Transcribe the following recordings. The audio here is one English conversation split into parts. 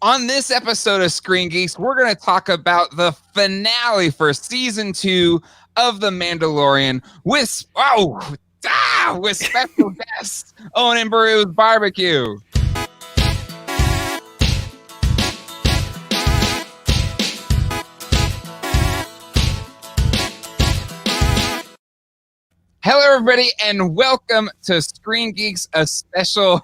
On this episode of Screen Geeks, we're going to talk about the finale for season 2 of The Mandalorian with special guest Owen and Beru's barbecue. Hello, everybody, and welcome to Screen Geeks, a special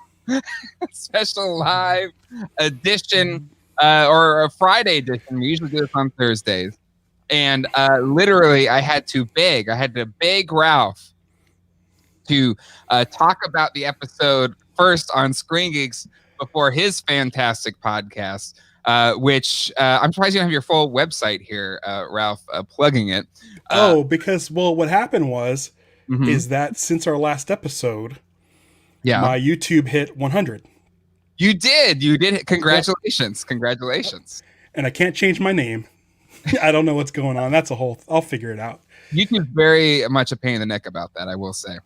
live edition, or a Friday edition. We usually do this on Thursdays. And literally, I had to beg Ralph to talk about the episode first on Screen Geeks before his fantastic podcast, which I'm surprised you don't have your full website here, Ralph, plugging it. Because what happened was, is that since our last episode, my YouTube hit 100. You did. Congratulations. And I can't change my name. I don't know what's going on. I'll figure it out. YouTube's very much a pain in the neck about that, I will say.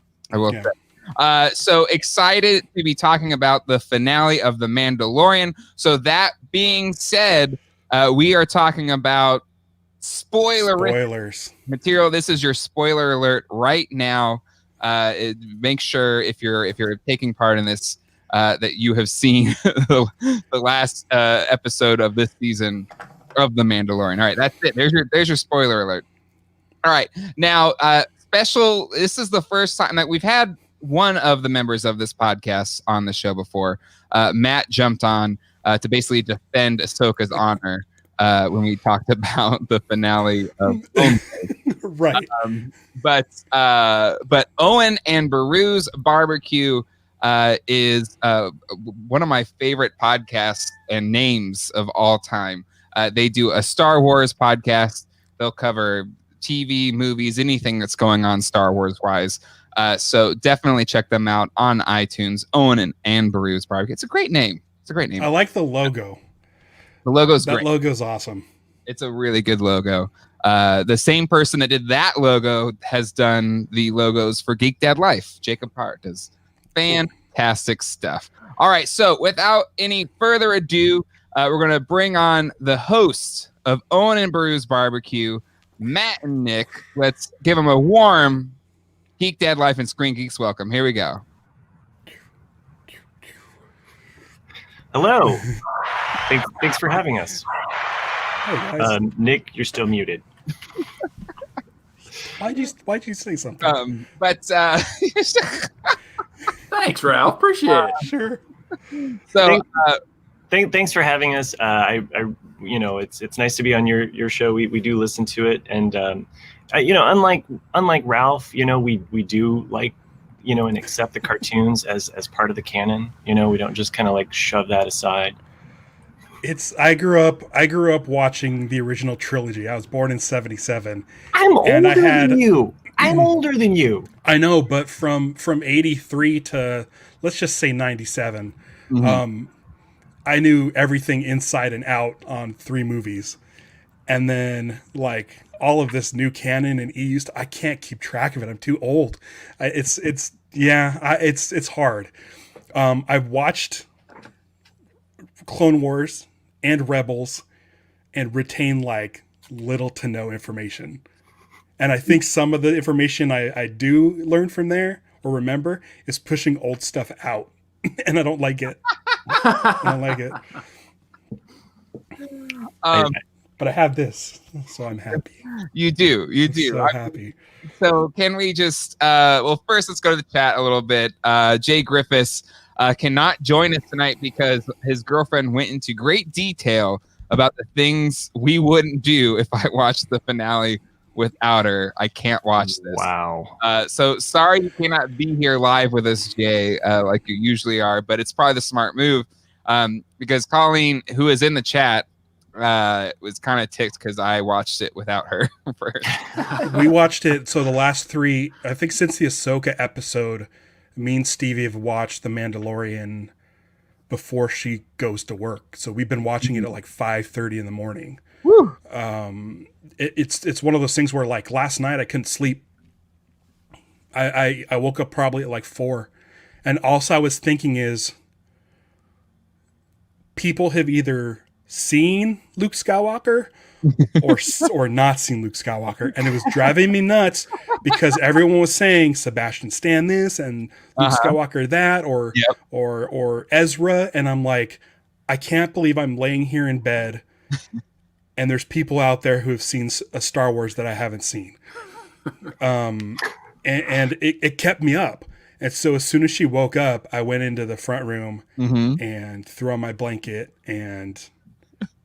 So excited to be talking about the finale of The Mandalorian. So that being said, we are talking about spoilers material. This is your spoiler alert right now. Make sure if you're taking part in this that you have seen the last episode of this season of The Mandalorian. All right, that's it. There's your spoiler alert. All right, now this is the first time that we've had one of the members of this podcast on the show before. Matt jumped on to basically defend Ahsoka's honor when we talked about the finale of right. But Owen and Beru's barbecue is one of my favorite podcasts and names of all time. They do a Star Wars podcast. They'll cover TV, movies, anything that's going on Star Wars wise. So definitely check them out on iTunes. Owen and Beru's barbecue. It's a great name. I like the logo. The logo's great. That logo's awesome. It's a really good logo. The same person that did that logo has done the logos for Geek Dad Life. Jacob Hart does fantastic stuff. All right, so without any further ado, we're going to bring on the hosts of Owen and Beru's barbecue, Matt and Nick. Let's give them a warm Geek Dad Life and Screen Geeks welcome. Here we go. Hello. Thanks for having us. Hey guys. Nick, you're still muted. Why'd you say something? Thanks, Ralph. Appreciate it. Sure. So Thanks for having us. It's nice to be on your show. We do listen to it, and unlike Ralph, we do like and accept the cartoons as part of the canon. We don't just kind of like shove that aside. I grew up watching the original trilogy. I was born in 1977. I'm older than you. I know, but from 83 to let's just say 97, I knew everything inside and out on 3 movies. And then like all of this new canon and EU stuff, I can't keep track of it. I'm too old. It's hard. I've watched Clone Wars and Rebels and retain like little to no information. And I think some of the information I do learn from there or remember is pushing old stuff out. And I don't like it. But I have this, so I'm happy. You do. So happy. So can we just, first let's go to the chat a little bit. Jay Griffiths cannot join us tonight because his girlfriend went into great detail about the things we wouldn't do if I watched the finale without her. I can't watch this. Wow. So sorry you cannot be here live with us, Jay, like you usually are, but it's probably the smart move because Colleen, who is in the chat, was kind of ticked because I watched it without her first. We watched it. So the last 3, I think since the Ahsoka episode, me and Stevie have watched The Mandalorian before she goes to work. So we've been watching it at like 5:30 in the morning. Woo. It's one of those things where like last night I couldn't sleep. I woke up probably at like 4, and all I was thinking is people have either seen Luke Skywalker or not seen Luke Skywalker, and it was driving me nuts because everyone was saying Sebastian Stan this and Luke Skywalker that, or Ezra, and I'm like, I can't believe I'm laying here in bed and there's people out there who have seen a Star Wars that I haven't seen. And it kept me up. And so as soon as she woke up, I went into the front room and threw on my blanket and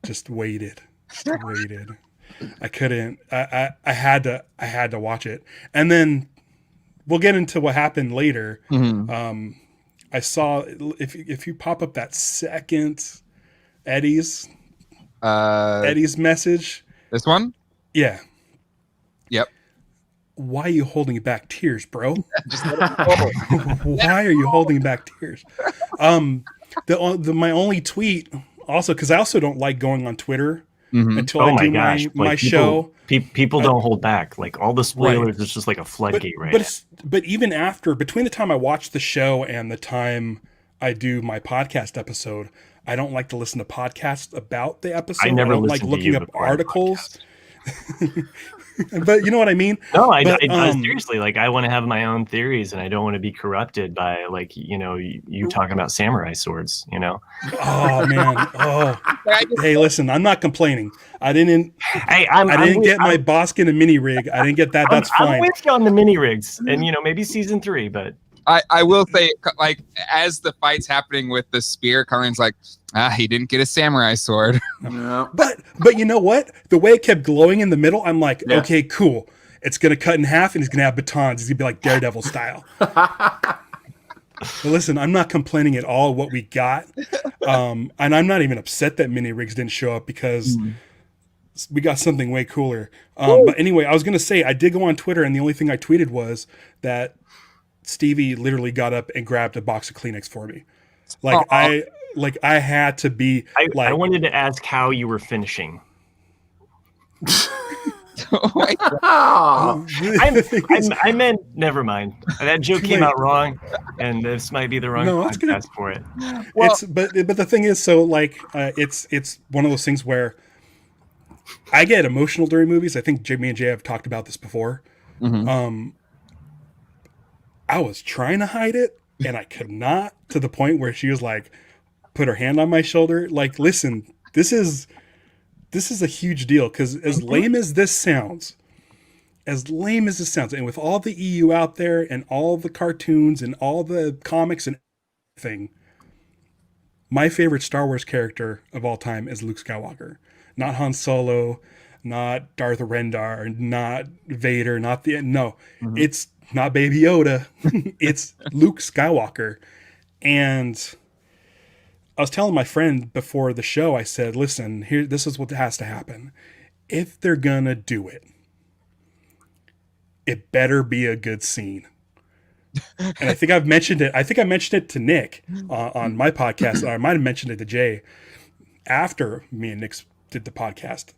just waited. I couldn't. I had to watch it. And then we'll get into what happened later. I saw if you pop up that second Eddie's message. This one? Yeah. Yep. Why are you holding back tears, bro? Just let it go. Why are you holding back tears? My only tweet also, because I also don't like going on Twitter until I do my show. People don't hold back. Like all the spoilers, it's just like a floodgate, right? But even between the time I watch the show and the time I do my podcast episode, I don't like to listen to podcasts about the episode. I never don't like looking up articles. But you know what I mean? No, I seriously, like, I want to have my own theories, and I don't want to be corrupted by, like, you talking about samurai swords, Oh man! Oh, hey, listen, I'm not complaining. I didn't get my Boskin and mini rig. I didn't get that. That's fine. I'm with you on the mini rigs, and maybe season 3, but. I will say, like, as the fight's happening with the spear, Katarn's like, he didn't get a samurai sword. Yeah. But you know what? The way it kept glowing in the middle, I'm like, okay, cool. It's going to cut in half, and he's going to have batons. He's going to be like Daredevil style. But listen, I'm not complaining at all what we got. And I'm not even upset that mini rigs didn't show up because we got something way cooler. But anyway, I was going to say, I did go on Twitter, and the only thing I tweeted was that Stevie literally got up and grabbed a box of Kleenex for me. I had to be. I wanted to ask how you were finishing. I meant never mind. That joke came out wrong, and this might be the wrong podcast for it. Well, but the thing is, so it's one of those things where I get emotional during movies. I think me and Jay have talked about this before. I was trying to hide it, and I could not, to the point where she was like, put her hand on my shoulder. Like, listen, this is a huge deal, because as lame as this sounds, and with all the EU out there and all the cartoons and all the comics and everything, my favorite Star Wars character of all time is Luke Skywalker. Not Han Solo, not Darth Rendar, not Vader, it's not Baby Yoda. It's Luke Skywalker. And I was telling my friend before the show, I said, listen, this is what has to happen. If they're gonna do it, it better be a good scene. And I think I've mentioned it. I think I mentioned it to Nick on my podcast, or I might have mentioned it to Jay after me and Nick did the podcast.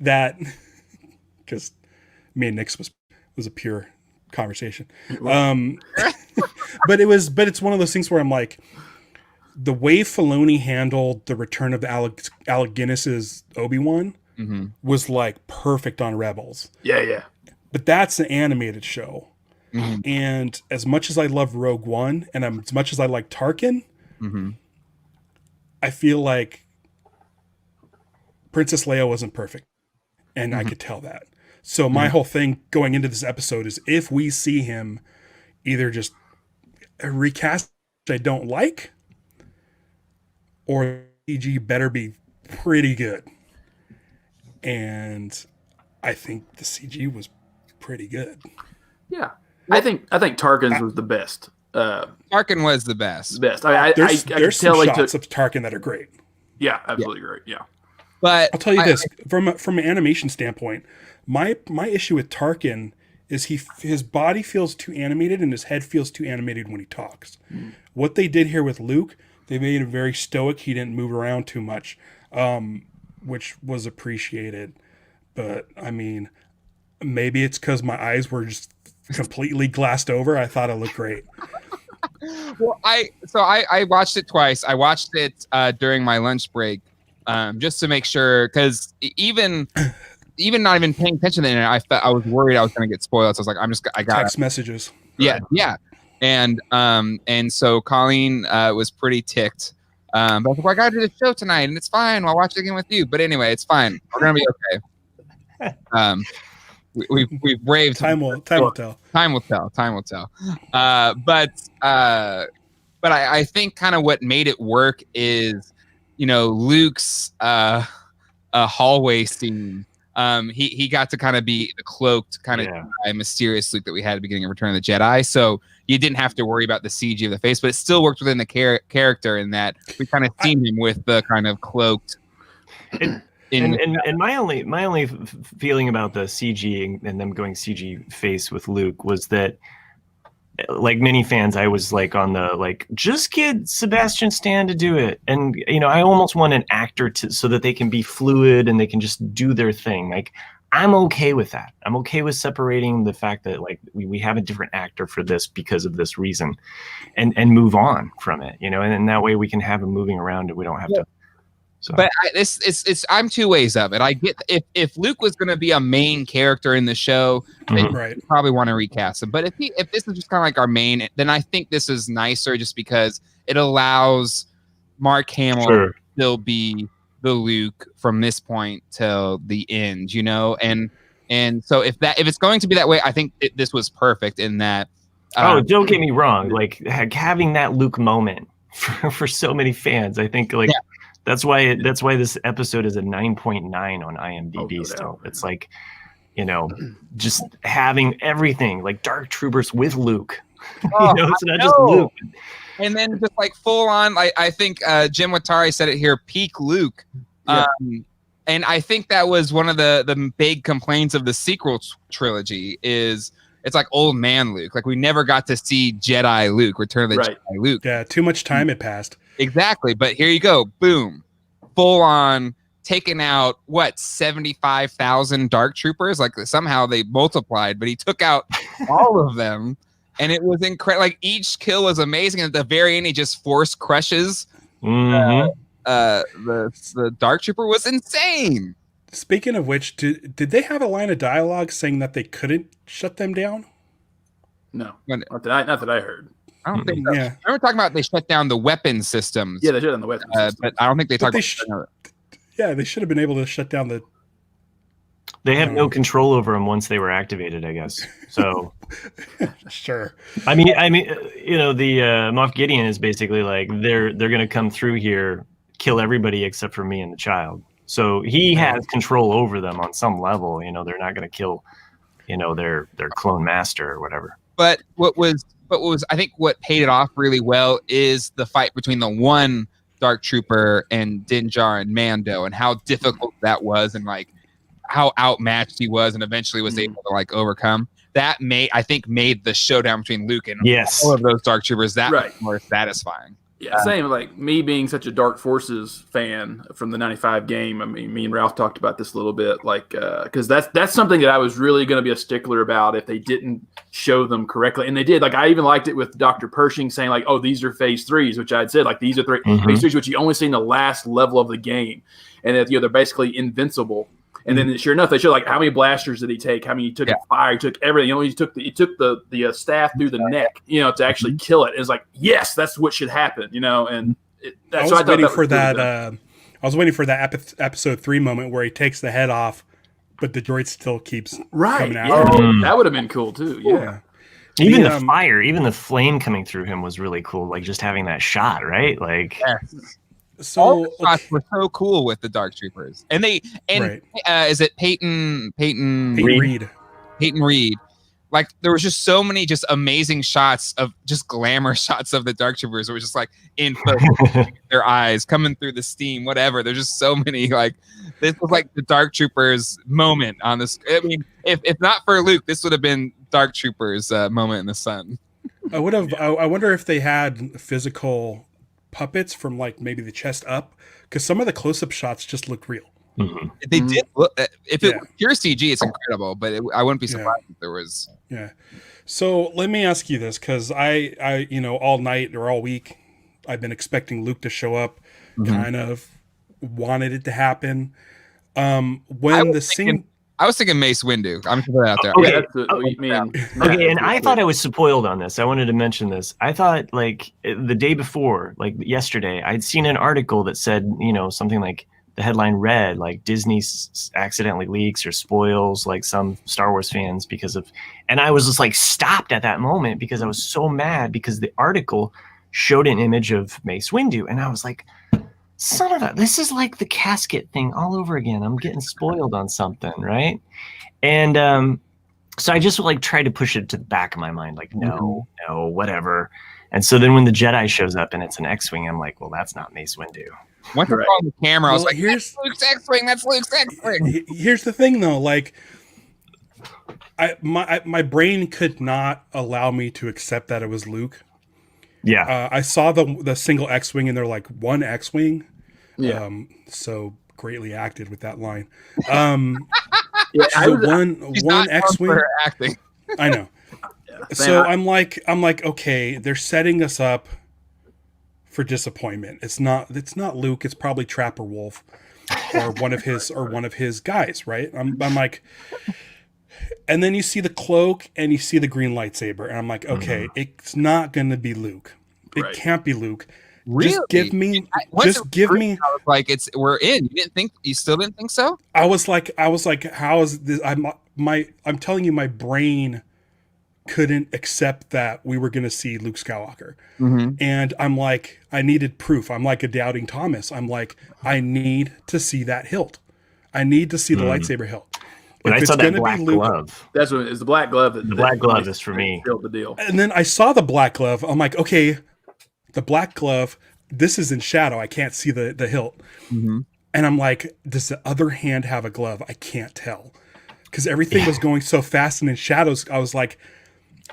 That, because me and Nick's was a pure conversation. But it's one of those things where I'm like, the way Filoni handled the return of Alec Guinness's Obi-Wan was like perfect on Rebels. Yeah. But that's an animated show. And as much as I love Rogue One, and as much as I like Tarkin, I feel like Princess Leia wasn't perfect. And I could tell that. So my whole thing going into this episode is, if we see him either just recast, which I don't like, or CG better be pretty good. And I think the CG was pretty good. Yeah. I think Tarkin's was the best. Tarkin was the best. There's some shots of Tarkin that are great. Yeah, absolutely great. Yeah. But I'll tell you this, from an animation standpoint, my issue with Tarkin is his body feels too animated and his head feels too animated when he talks. What they did here with Luke, they made him very stoic. He didn't move around too much, which was appreciated. But I mean, maybe it's because my eyes were just completely glassed over. I thought it looked great. Well, I watched it twice. I watched it during my lunch break, just to make sure, because even not even paying attention to the internet, I was worried I was going to get spoiled. So I was like, I got Text messages. yeah, yeah, and so Colleen was pretty ticked. But I was like, well, I got to do the show tonight, and it's fine. I'll watch it again with you. But anyway, it's fine. We're gonna be okay. We've braved. Time will tell. Time will tell. Time will tell. But I think kind of what made it work is, Luke's a hallway scene. He got to kind of be the cloaked kind of mysterious Luke that we had at the beginning of Return of the Jedi. So you didn't have to worry about the CG of the face, but it still worked within the character in that we kind of seen him with the kind of cloaked. And my only feeling about the CG and them going CG face with Luke was that, like many fans, I was like on the just get Sebastian Stan to do it, and I almost want an actor so that they can be fluid and they can just do their thing. Like, I'm okay with that. I'm okay with separating the fact that we have a different actor for this because of this reason, and move on from it. And in that way we can have him moving around and we don't have to. So. But I'm two ways of it. I get if Luke was going to be a main character in the show, then you probably want to recast him. But if this is just kind of like our main, then I think this is nicer just because it allows Mark Hamill to still be the Luke from this point till the end, and so if it's going to be that way, I think this was perfect in that. Don't get me wrong, having that Luke moment for so many fans, I think That's why this episode is a 9.9 on IMDb still. It's just having everything, like Dark Troopers with Luke. It's not just Luke. And then just full on, I think Jim Watari said it here, peak Luke. Yeah. And I think that was one of the big complaints of the sequel trilogy is it's like old man Luke. Like we never got to see Jedi Luke, Return of the Jedi Luke. Yeah, too much time had passed. Exactly, but here you go, boom, full on taking out 75,000 Dark Troopers. Somehow they multiplied, but he took out all of them, and it was incredible. Each kill was amazing, and at the very end, he just force crushes. The Dark Trooper was insane. Speaking of which, did they have a line of dialogue saying that they couldn't shut them down? No, not that I heard. I don't think so. Yeah. I remember talking about they shut down the weapon systems. Yeah, they shut down the weapon systems. But I don't think they talked about they should have been able to shut down the... They have no control over them once they were activated, I guess. So... Sure. I mean, the Moff Gideon is basically they're going to come through here, kill everybody except for me and the child. So he has control over them on some level. They're not going to kill, their clone master or whatever. But what was I think what paid it off really well is the fight between the one Dark Trooper and Din Djarin and Mando, and how difficult that was, and how outmatched he was, and eventually was able to overcome. That made the showdown between Luke and all of those Dark Troopers that much more satisfying. Yeah, same. Me being such a Dark Forces fan from the '95 game. I mean, me and Ralph talked about this a little bit, because that's something that I was really going to be a stickler about if they didn't show them correctly, and they did. I even liked it with Dr. Pershing saying "Oh, these are Phase 3s," which I had said these are Phase 3s, which you only see in the last level of the game, and that they're basically invincible. And then, sure enough, they show how many blasters did he take? How many he took fire? He took everything. He took the staff through the neck, to actually kill it. It's yes, that's what should happen, And I was waiting for that. I was waiting for that episode 3 moment where he takes the head off, but the droid still keeps coming after him. That would have been cool too. Yeah. Even the fire, even the flame coming through him was really cool. Just having that shot, right? So all the shots were so cool with the Dark Troopers, and is it Peyton Reed? Peyton Reed. There was just so many just amazing shots of just glamour shots of the Dark Troopers. It was just in focus, their eyes coming through the steam, whatever. There's just so many this was the Dark Troopers moment on this. I mean, if not for Luke, this would have been Dark Troopers moment in the sun. I wonder if they had physical puppets from maybe the chest up, because some of the close-up shots just looked real. They did look. If it Yeah. was pure CG, it's incredible. But I wouldn't be surprised if there was. Yeah. So let me ask you this, because I, all night or all week, I've been expecting Luke to show up. Kind of wanted it to happen. When the scene. I was thinking Mace Windu. I'm gonna put it out there. Okay. Okay, and I thought I was spoiled on this. I wanted to mention this. I thought like the day before, like yesterday, I'd seen an article that said, something like the headline read like Disney accidentally leaks or spoils like some Star Wars fans because of, and I was just like stopped at that moment because I was so mad because the article showed an image of Mace Windu, and I was like, son of a, this is like the casket thing all over again. I'm getting spoiled on something, right? And so I just like tried to push it to the back of my mind, like, no, whatever. And so then when the Jedi shows up and it's an X-Wing, I'm like, well, that's not Mace Windu. Once I saw the camera, I was like, here's Luke's X-Wing. That's Luke's X-Wing. Here's the thing, though. Like, my brain could not allow me to accept that it was Luke. Yeah. I saw the single X-Wing, and they're like one X-Wing. Yeah. So greatly acted with that line. Yeah, so one X-Wing acting. I know. So I'm like, okay, they're setting us up for disappointment. It's not Luke. It's probably Trapper Wolf or one of his guys, right? I'm like, and then you see the cloak and you see the green lightsaber, and I'm like, okay, it's not going to be Luke. It can't be Luke. Really? Just give me. I was like, we're in. You still didn't think so? I was like, how is this? I'm telling you, my brain couldn't accept that we were going to see Luke Skywalker. And I'm like, I needed proof. I'm like a doubting Thomas. I'm like, I need to see that hilt. I need to see the lightsaber hilt. When I saw that black glove, that's what it's the black glove. The black glove is for me. The deal. And then I saw the black glove. I'm like, okay, the black glove. This is in shadow. I can't see the hilt. And I'm like, does the other hand have a glove? I can't tell, because everything was going so fast and in shadows. I was like,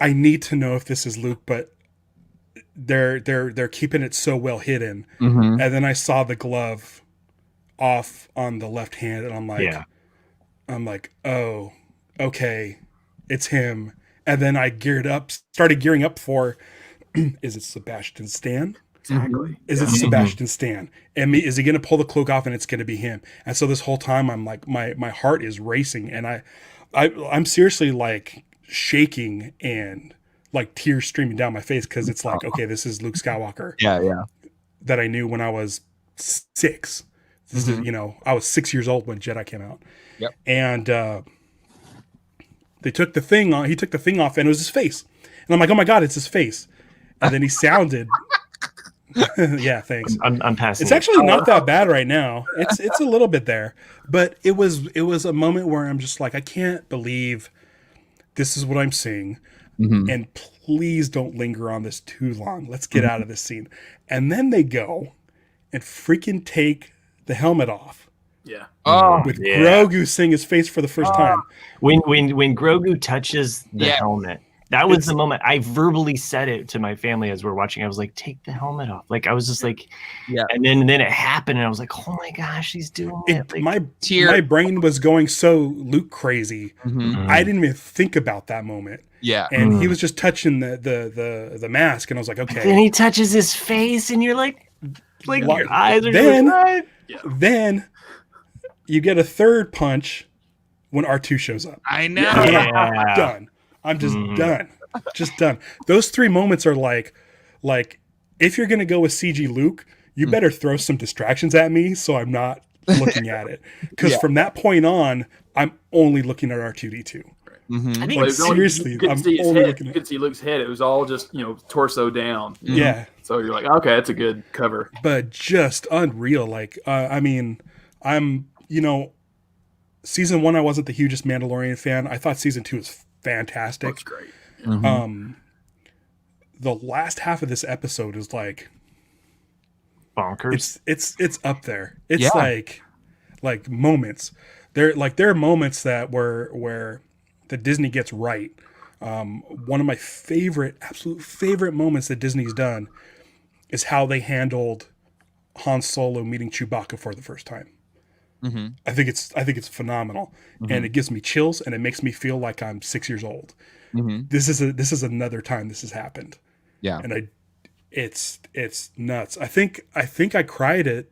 I need to know if this is Luke, but they're keeping it so well hidden. And then I saw the glove off on the left hand, and I'm like, oh, okay, it's him. And then I started gearing up for, is it Sebastian Stan? Exactly. Is it Sebastian Stan? And is he going to pull the cloak off and it's going to be him? And so this whole time I'm like, my heart is racing, and I'm seriously like shaking and like tears streaming down my face, because it's like, okay, this is Luke Skywalker. Yeah. That I knew when I was 6. This is, I was 6 years old when Jedi came out. Yep. And they took the thing on. He took the thing off, and it was his face. And I'm like, oh my god, it's his face. And then he sounded. Yeah, thanks. I'm passing. It's actually not that bad right now. It's a little bit there, but it was a moment where I'm just like, I can't believe this is what I'm seeing, and please don't linger on this too long. Let's get out of this scene. And then they go and freaking take the helmet off. Yeah. With Grogu seeing his face for the first time. When Grogu touches the helmet. That was the moment I verbally said it to my family as we're watching. I was like, take the helmet off. Like, I was just like, and then it happened, and I was like, oh my gosh, he's doing it. Like, my brain was going so Luke crazy. I didn't even think about that moment. Yeah. And he was just touching the mask, and I was like, okay. Then he touches his face, and you're like your eyes are just Then you get a third punch when R2 shows up. I know. I'm done. I'm just done. Just done. Those 3 moments are like if you're going to go with CG Luke, you better throw some distractions at me so I'm not looking at it. Because from that point on, I'm only looking at R2-D2. I think seriously, you could see Luke's head. It was all just, torso down. Yeah. So you're like, okay, that's a good cover. But just unreal. Like, I'm, season 1, I wasn't the hugest Mandalorian fan. I thought season 2 was fantastic. That's great. The last half of this episode is like bonkers. It's up there. It's like moments. There are moments that where the Disney gets right. One of my absolute favorite moments that Disney's done is how they handled Han Solo meeting Chewbacca for the first time. Mm-hmm. I think it's phenomenal, and it gives me chills, and it makes me feel like I'm 6 years old. Mm-hmm. This is another time this has happened. Yeah. And it's nuts. I think I cried at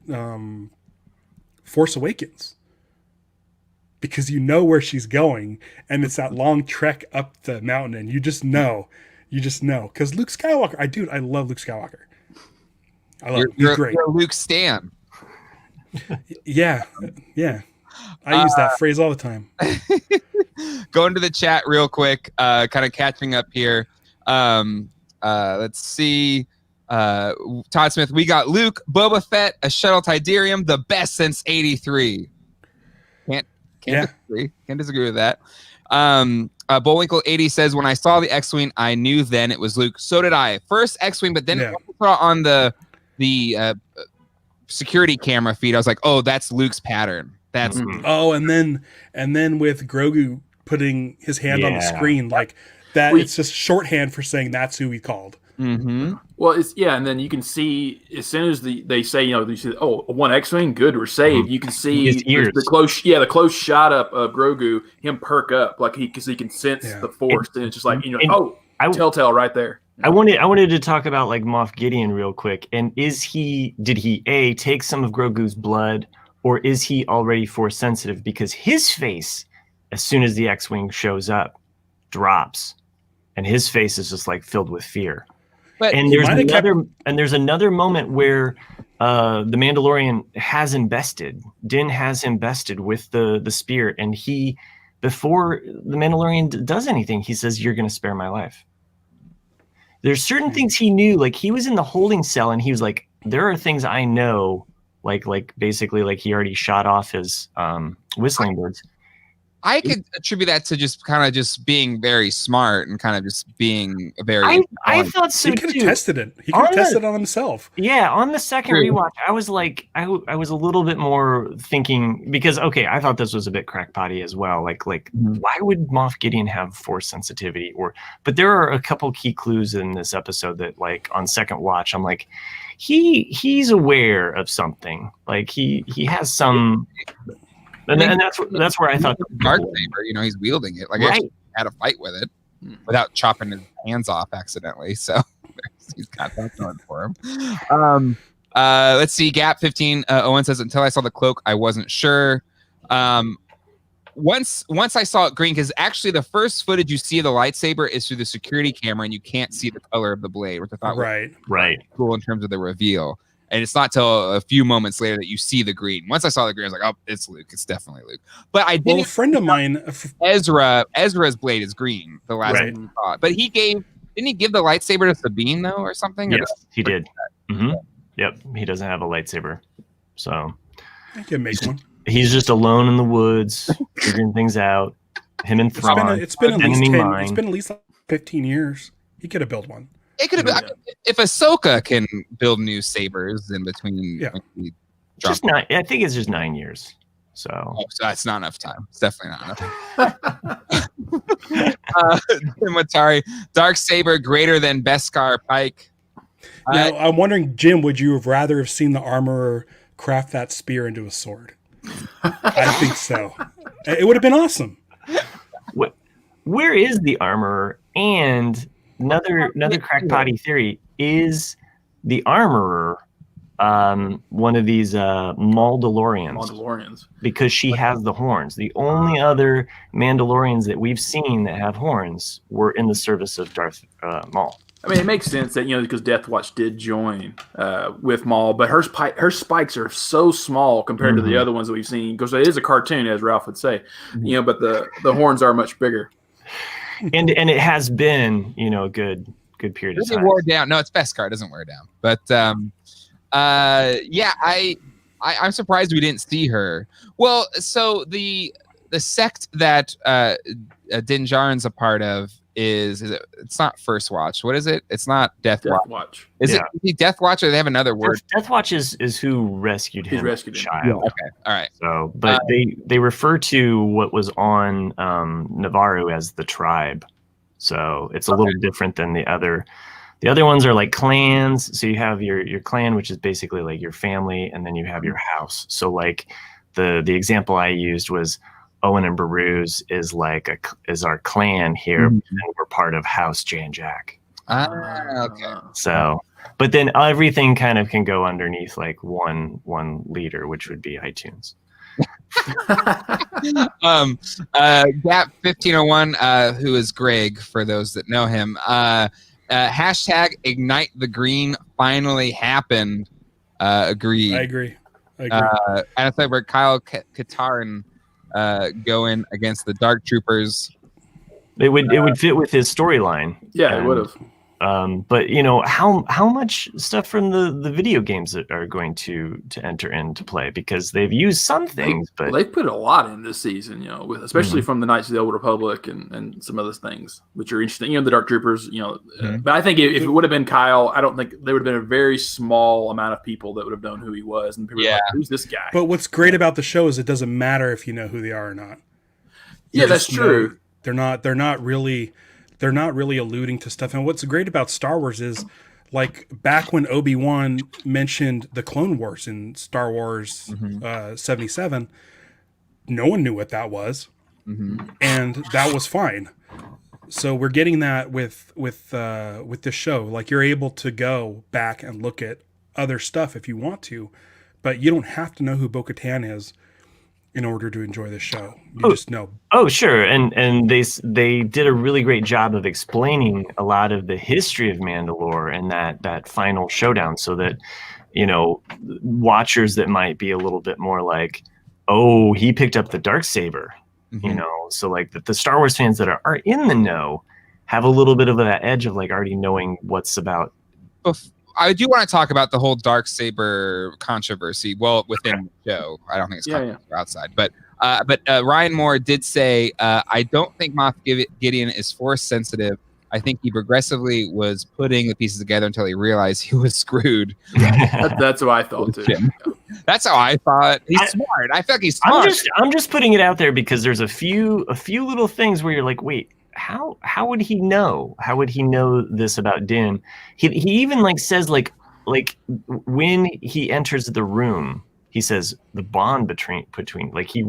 Force Awakens, because you know where she's going, and it's that long trek up the mountain, and you just know, because Luke Skywalker, I love Luke Skywalker. I love him. He's great. You're Luke Stan. Yeah. I use that phrase all the time. Going to the chat real quick, kind of catching up here. Let's see. Todd Smith, we got Luke, Boba Fett, a shuttle Tidarium, the best since '83. Can't disagree with that. Bullwinkle 80 says, when I saw the X-Wing, I knew then it was Luke. So did I. First X-Wing, but then I saw on the security camera feed, I was like, oh, that's Luke's pattern. That's oh, and then with Grogu putting his hand on the screen like that, it's just shorthand for saying that's who he called. Mm-hmm. Well, and then you can see as soon as they say, you see, oh, one X-Wing, good, we're saved. You can see the close shot up of Grogu, him perk up because he can sense the Force, and it's just like telltale right there. I wanted to talk about like Moff Gideon real quick, and did he A, take some of Grogu's blood, or is he already Force sensitive? Because his face, as soon as the X-Wing shows up, drops, and his face is just like filled with fear. But there's another moment where the Mandalorian Din has him bested with the spear, and before the Mandalorian does anything, he says, "You're going to spare my life." There's certain things he knew, like he was in the holding cell, and he was like, "There are things I know," like basically like he already shot off his whistling birds. I could attribute that to just kind of just being very smart and kind of just being very. I thought so too. He could have tested it. He could have tested it on himself. Yeah, on the second rewatch, I was like, I was a little bit more thinking, because I thought this was a bit crackpotty as well. Like why would Moff Gideon have Force sensitivity? But there are a couple key clues in this episode that, like, on second watch, I'm like, he's aware of something. Like he has some. And that's where I thought dark saber, he's wielding it. Like, I had a fight with it without chopping his hands off accidentally. So he's got that going for him. Let's see. Gap 15. Owen says, until I saw the cloak, I wasn't sure. Once I saw it green, because actually the first footage you see of the lightsaber is through the security camera, and you can't see the color of the blade, which I thought was cool in terms of the reveal. And it's not till a few moments later that you see the green. Once I saw the green, I was like, "Oh, it's Luke. It's definitely Luke." But I didn't. Well, a friend of mine, Ezra's blade is green. The last time I saw it, but didn't he give the lightsaber to Sabine though, or something? Yes, he did. Mm-hmm. Yep, he doesn't have a lightsaber, so I can make one. He's just alone in the woods, figuring things out. Him and Thrawn. It's been at least 15 years. He could have built one. It could have been if Ahsoka can build new sabers in between. Yeah, just 9. I think it's just 9 years. So that's not enough time. It's definitely not enough. Matari, dark saber greater than Beskar Pike. Now I'm wondering, Jim, would you have rather have seen the armorer craft that spear into a sword? I think so. It would have been awesome. Where is the armorer? And another crackpotty theory is the armorer one of these Mandalorians, because she has the horns. The only other Mandalorians that we've seen that have horns were in the service of Darth Maul. I mean, it makes sense that, because Death Watch did join with Maul, but her spikes are so small compared to the other ones that we've seen, because it is a cartoon, as Ralph would say, but the horns are much bigger. And it has been, a good period of time. It wore down. No, it's Beskar. It doesn't wear down. But I'm surprised we didn't see her. Well, so the sect that Din Djarin's a part of it's not First Watch. What is it? It's not Death Watch. Is it Death Watch, or they have another word? Death Watch is who rescued him. Child. Yeah, okay, all right. So, but they refer to what was on Navarro as the tribe. So it's a little different than the other. The other ones are like clans. So you have your clan, which is basically like your family, and then you have your house. So like the example I used was Owen and Beru's is our clan here, and we're part of House Jay and Jack. Okay. So, but then everything kind of can go underneath like one leader, which would be iTunes. Gap 1501, who is Greg for those that know him. Hashtag Ignite the Green finally happened. Agreed. I agree. Smedberg Kyle Katarn going against the Dark Troopers. It would fit with his storyline. Yeah, it would have. But you know how much stuff from the video games are going to enter into play, because they've used some things, but they put a lot in this season, you know, with especially from the Knights of the Old Republic and some other things which are interesting. You know, the Dark Troopers, you know, but I think if it would have been Kyle, I don't think there would have been a very small amount of people that would have known who he was, and people were like, who's this guy? But what's great about the show is it doesn't matter if you know who they are or not. Yeah, that's true. They're not really alluding to stuff. And what's great about Star Wars is, like, back when Obi-Wan mentioned the Clone Wars in Star Wars 77, no one knew what that was, and that was fine. So we're getting that with this show. Like, you're able to go back and look at other stuff if you want to, but you don't have to know who Bo-Katan is in order to enjoy the show. You just know. Oh, sure. And they did a really great job of explaining a lot of the history of Mandalore and that final showdown, so that, you know, watchers that might be a little bit more like, oh, he picked up the Darksaber, you know, so like the Star Wars fans that are in the know have a little bit of that edge of like already knowing what's about. I do want to talk about the whole Darksaber controversy. Well, within the show, I don't think it's outside. But Ryan Moore did say, I don't think Moff Gideon is force sensitive. I think he progressively was putting the pieces together until he realized he was screwed. That's what I thought too. That's how I thought. He's smart. I feel like he's smart. I'm just putting it out there because there's a few little things where you're like, wait, how would he know? How would he know this about Din? He even like says like when he enters the room, he says the bond between like he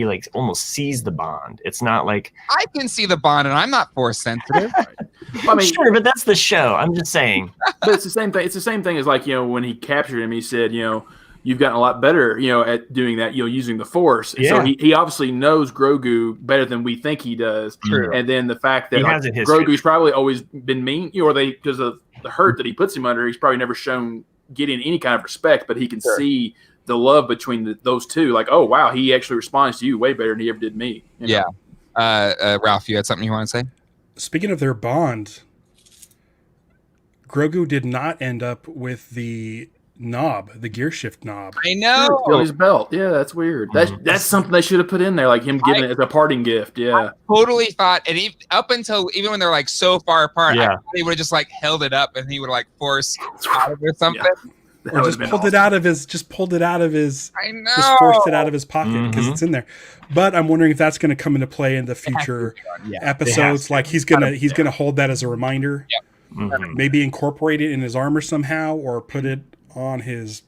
like almost sees the bond. It's not like I can see the bond and I'm not force sensitive. I mean, sure, but that's the show. I'm just saying. But it's the same thing. It's the same thing as like, you know, when he captured him, he said, you know, you've gotten a lot better, you know, at doing that, you know, using the Force. Yeah. So he obviously knows Grogu better than we think he does. True. And then the fact that like, Grogu's probably always been mean, you know, or because of the hurt that he puts him under, he's probably never shown Gideon any kind of respect, but he can see the love between those two. Like, oh, wow, he actually responds to you way better than he ever did me. You know? Yeah. Ralph, you had something you want to say? Speaking of their bond, Grogu did not end up with the knob, the gear shift knob. I know. On his belt. Yeah, that's weird. That's something they should have put in there, like him giving it as a parting gift. Yeah. I totally thought, and up until even when they're like so far apart, I thought he would have just like held it up and he would like force out of it or something. Yeah. Or just pulled it out of his. I know. Just forced it out of his pocket because it's in there. But I'm wondering if that's going to come into play in the future episodes. Like he's gonna hold that as a reminder. Yep. Maybe incorporate it in his armor somehow, or put it on his.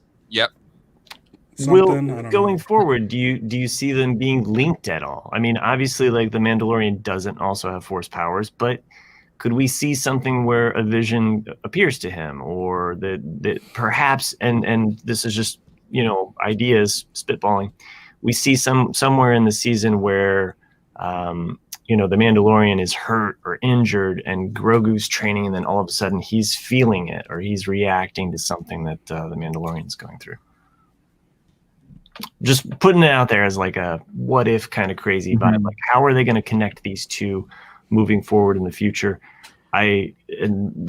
Something. Going forward, do you see them being linked at all? I mean, obviously, like the Mandalorian doesn't also have Force powers, but could we see something where a vision appears to him, or that perhaps, and this is just, you know, ideas spitballing, we see somewhere in the season where, you know, the Mandalorian is hurt or injured and Grogu's training, and then all of a sudden he's feeling it or he's reacting to something that the Mandalorian's going through. Just putting it out there as like a what if kind of crazy vibe. Like, how are they going to connect these two moving forward in the future? And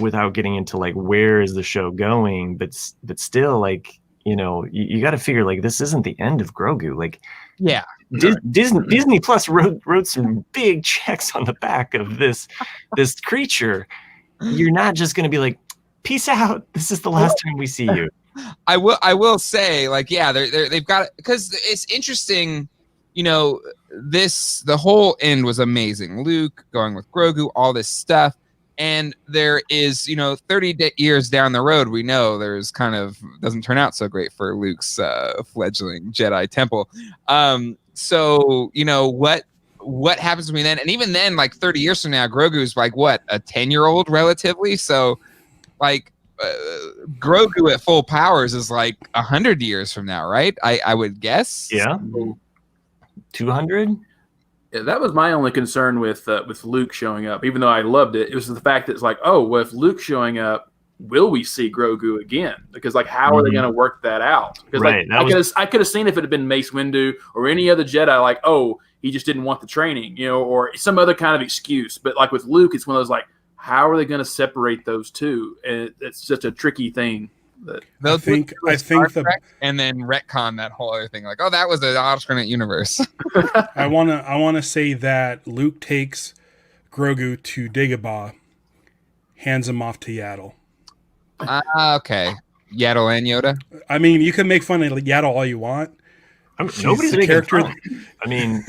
without getting into like where is the show going, but still, like, you know, you got to figure like this isn't the end of Grogu. Like, yeah, Disney Plus wrote some big checks on the back of this creature. You're not just going to be like, peace out, this is the last time we see you. I will say, like, yeah, they've got, because it's interesting, you know, the whole end was amazing. Luke going with Grogu, all this stuff. And there is, 30 years down the road, we know there's doesn't turn out so great for Luke's fledgling Jedi temple. So, what happens to me then? And even then, like 30 years from now, Grogu's like what, a 10-year-old relatively? So like Grogu at full powers is like 100 years from now, right? I would guess. Yeah. 200? Yeah, that was my only concern with Luke showing up. Even though I loved it, it was the fact that it's like, oh, well, if Luke's showing up, will we see Grogu again? Because like, how are they going to work that out? Because Right, I could have seen if it had been Mace Windu or any other Jedi, like, oh, he just didn't want the training, or some other kind of excuse. But like with Luke, it's one of those like, how are they going to separate those two? And it's such a tricky thing. I think and then retcon that whole other thing, like, oh, that was an alternate universe. I wanna say that Luke takes Grogu to Dagobah, hands him off to Yaddle. Okay, Yaddle and Yoda. I mean, you can make fun of Yaddle all you want. Nobody's making character. Fun. I mean,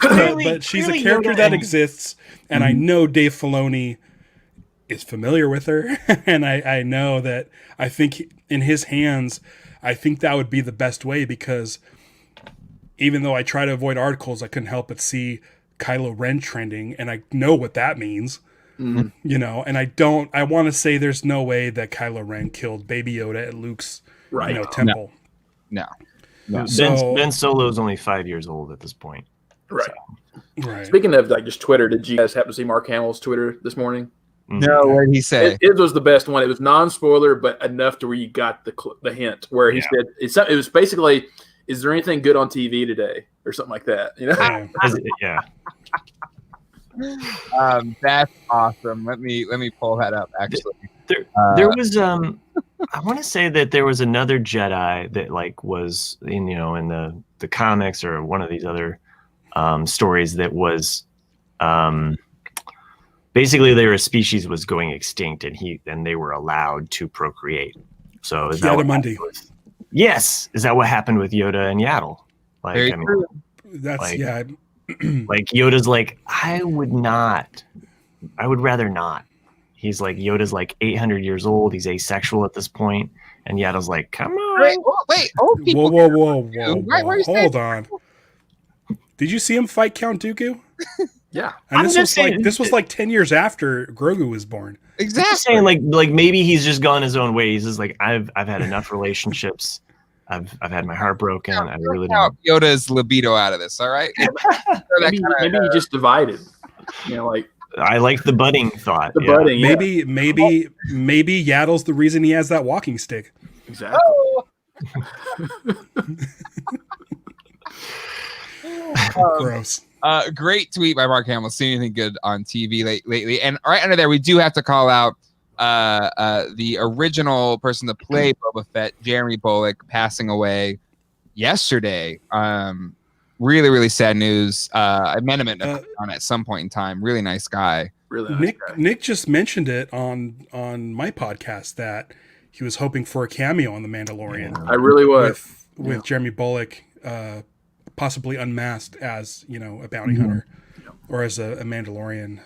but she's a character that exists, and I know Dave Filoni is familiar with her, and I know that I think in his hands, I think that would be the best way, because even though I try to avoid articles, I couldn't help but see Kylo Ren trending, and I know what that means. And I want to say there's no way that Kylo Ren killed Baby Yoda at Luke's temple. No. So, Ben Solo's only 5 years old at this point. Right. So. Right. Speaking of like just Twitter, did you guys happen to see Mark Hamill's Twitter this morning? No, what did he say? It was the best one. It was non-spoiler, but enough to where you got the hint. Where he said it was basically, "Is there anything good on TV today?" or something like that. Yeah. That's awesome. Let me pull that up. Actually, there was I want to say that there was another Jedi that like was in the comics or one of these other stories that was basically their species was going extinct and they were allowed to procreate. So is that what happened with, yes, is that what happened with Yoda and Yaddle? Like, Very true. That's like, like Yoda's like, I would rather not. He's like, Yoda's like 800 years old. He's asexual at this point. And Yaddle's like, come on. Wait. Whoa. Hold on. Did you see him fight Count Dooku? Yeah. And this was like 10 years after Grogu was born. Exactly. I'm just saying like maybe he's just gone his own way. He's just like, I've had enough relationships. I've had my heart broken. I really don't. Yoda's libido out of this. All right. Maybe he just divided. Like I like the budding thought. Budding. Maybe Yaddle's the reason he has that walking stick. Exactly. Gross. Great tweet by Mark Hamill. Seen anything good on TV lately? And right under there, we do have to call out the original person to play Boba Fett, Jeremy Bulloch, passing away yesterday. Really, really sad news. I met him at some point in time. Really nice guy. Really nice guy. Nick just mentioned it on my podcast that he was hoping for a cameo on The Mandalorian. I really was. With Jeremy Bulloch possibly unmasked as, a bounty hunter or as a Mandalorian.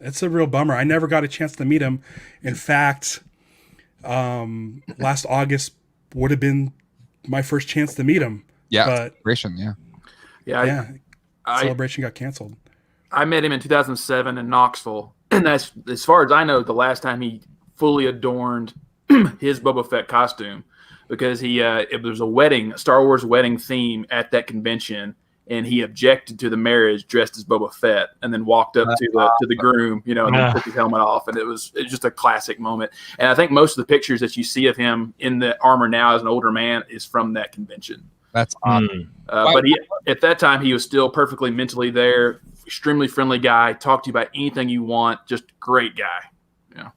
It's a real bummer. I never got a chance to meet him. In fact, last August would have been my first chance to meet him. Yeah, but celebration, celebration got canceled. I met him in 2007 in Knoxville, and that's, as far as I know, the last time he fully adorned his Boba Fett costume, because it was a Star Wars wedding theme at that convention, and he objected to the marriage dressed as Boba Fett, and then walked up to the groom, and then took his helmet off, and it was just a classic moment. And I think most of the pictures that you see of him in the armor now as an older man is from that convention. That's awesome. But at that time, he was still perfectly mentally there, extremely friendly guy, talk to you about anything you want, just great guy. Yeah.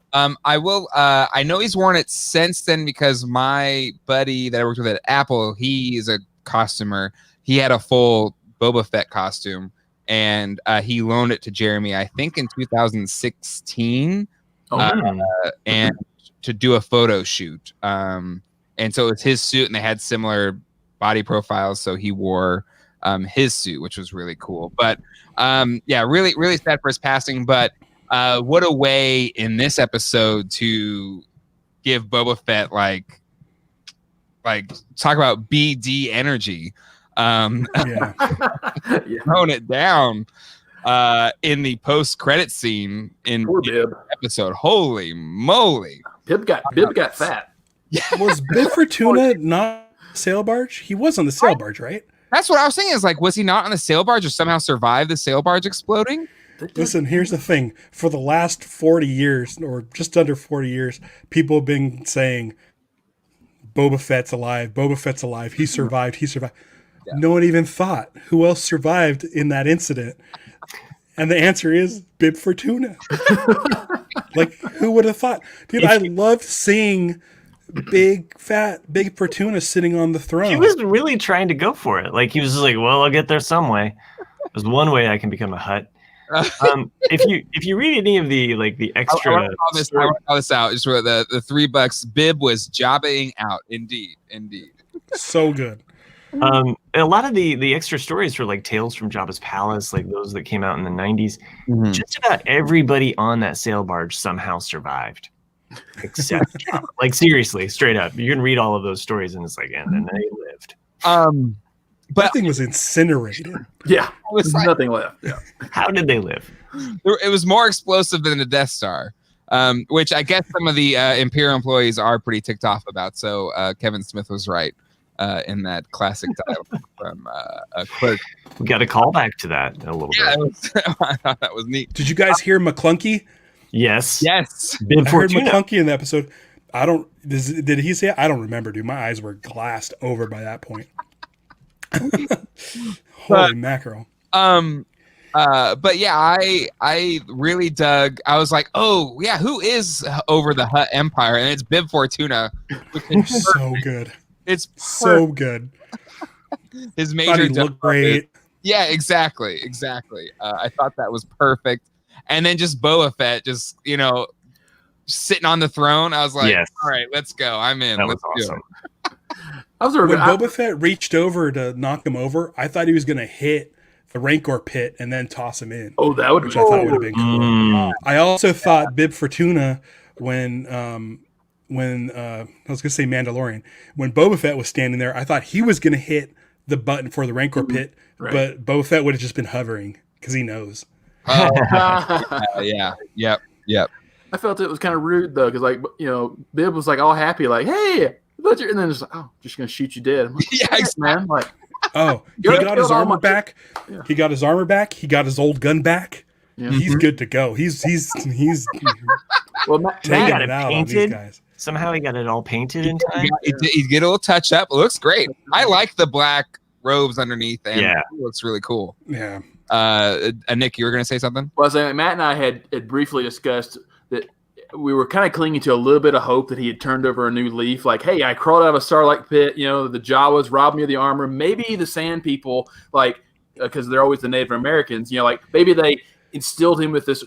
I will. I know he's worn it since then, because my buddy that I worked with at Apple, he is a costumer. He had a full Boba Fett costume, and he loaned it to Jeremy, I think in 2016, and to do a photo shoot. And so it was his suit, and they had similar body profiles, so he wore his suit, which was really cool. But really, really sad for his passing. But what a way in this episode to give Boba Fett like talk about BD energy. Throwing it down in the post-credit scene in the episode. Holy moly. Bib got fat. Was Bib Fortuna not sail barge? He was on the sail barge, right? That's what I was saying, is like, was he not on the sail barge or somehow survived the sail barge exploding? Listen, here's the thing. For the last 40 years, or just under 40 years, people have been saying, Boba Fett's alive. Boba Fett's alive. He survived. He survived. Yeah. No one even thought who else survived in that incident. And the answer is Bib Fortuna. Like, who would have thought? Dude, I loved seeing Big Fortuna sitting on the throne. He was really trying to go for it. Like, he was just like, well, I'll get there some way. There's one way I can become a Hutt. If you read any of the extra, I want to call this out. Just for the $3, Bib was jobbing out. Indeed. So good. A lot of the extra stories for like Tales from Jabba's Palace, like those that came out in the 90s, just about everybody on that sail barge somehow survived, except Jabba. Like, seriously, straight up, you can read all of those stories and it's like, and then they lived. But that thing was incinerated. Yeah, there's nothing left. Yeah. How did they live? It was more explosive than the Death Star, which I guess some of the Imperial employees are pretty ticked off about. So Kevin Smith was right in that classic dialogue from Clerk. We got a callback to that a little bit. I thought that was neat. Did you guys hear McClunky? Yes. I heard McClunky in the episode. Did he say it? I don't remember, dude. My eyes were glassed over by that point. Holy mackerel. But yeah, I really dug. I was like, oh yeah, who is over the Hutt Empire? And it's Bib Fortuna. So good. It's so good. His major looked great. Yeah, exactly. I thought that was perfect. And then just Boba Fett, just sitting on the throne. I was like, all right, let's go. I'm in. Let's do it. When Boba Fett reached over to knock him over, I thought he was going to hit the Rancor pit and then toss him in. Oh, that would I thought would have been cool. I also thought Bib Fortuna when I was going to say Mandalorian, when Boba Fett was standing there, I thought he was going to hit the button for the Rancor pit, but Boba Fett would have just been hovering because he knows. Yeah. Yep. I felt it was kind of rude though, because Bib was like all happy, like, "Hey," and then it's like, "Oh, just gonna shoot you dead." I'm like, yeah, exactly. Man. Like, he got his armor back. Yeah. He got his armor back. He got his old gun back. Yeah. He's good to go. He's well, Matt got it painted. Somehow he got it all painted in time. He get a little touch up. It looks great. I like the black robes underneath, and it looks really cool. Yeah. Nick, you were going to say something? Well, so Matt and I had briefly discussed that we were kind of clinging to a little bit of hope that he had turned over a new leaf. Like, hey, I crawled out of a Sarlacc pit. The Jawas robbed me of the armor. Maybe the Sand People, because they're always the Native Americans, maybe they instilled him with this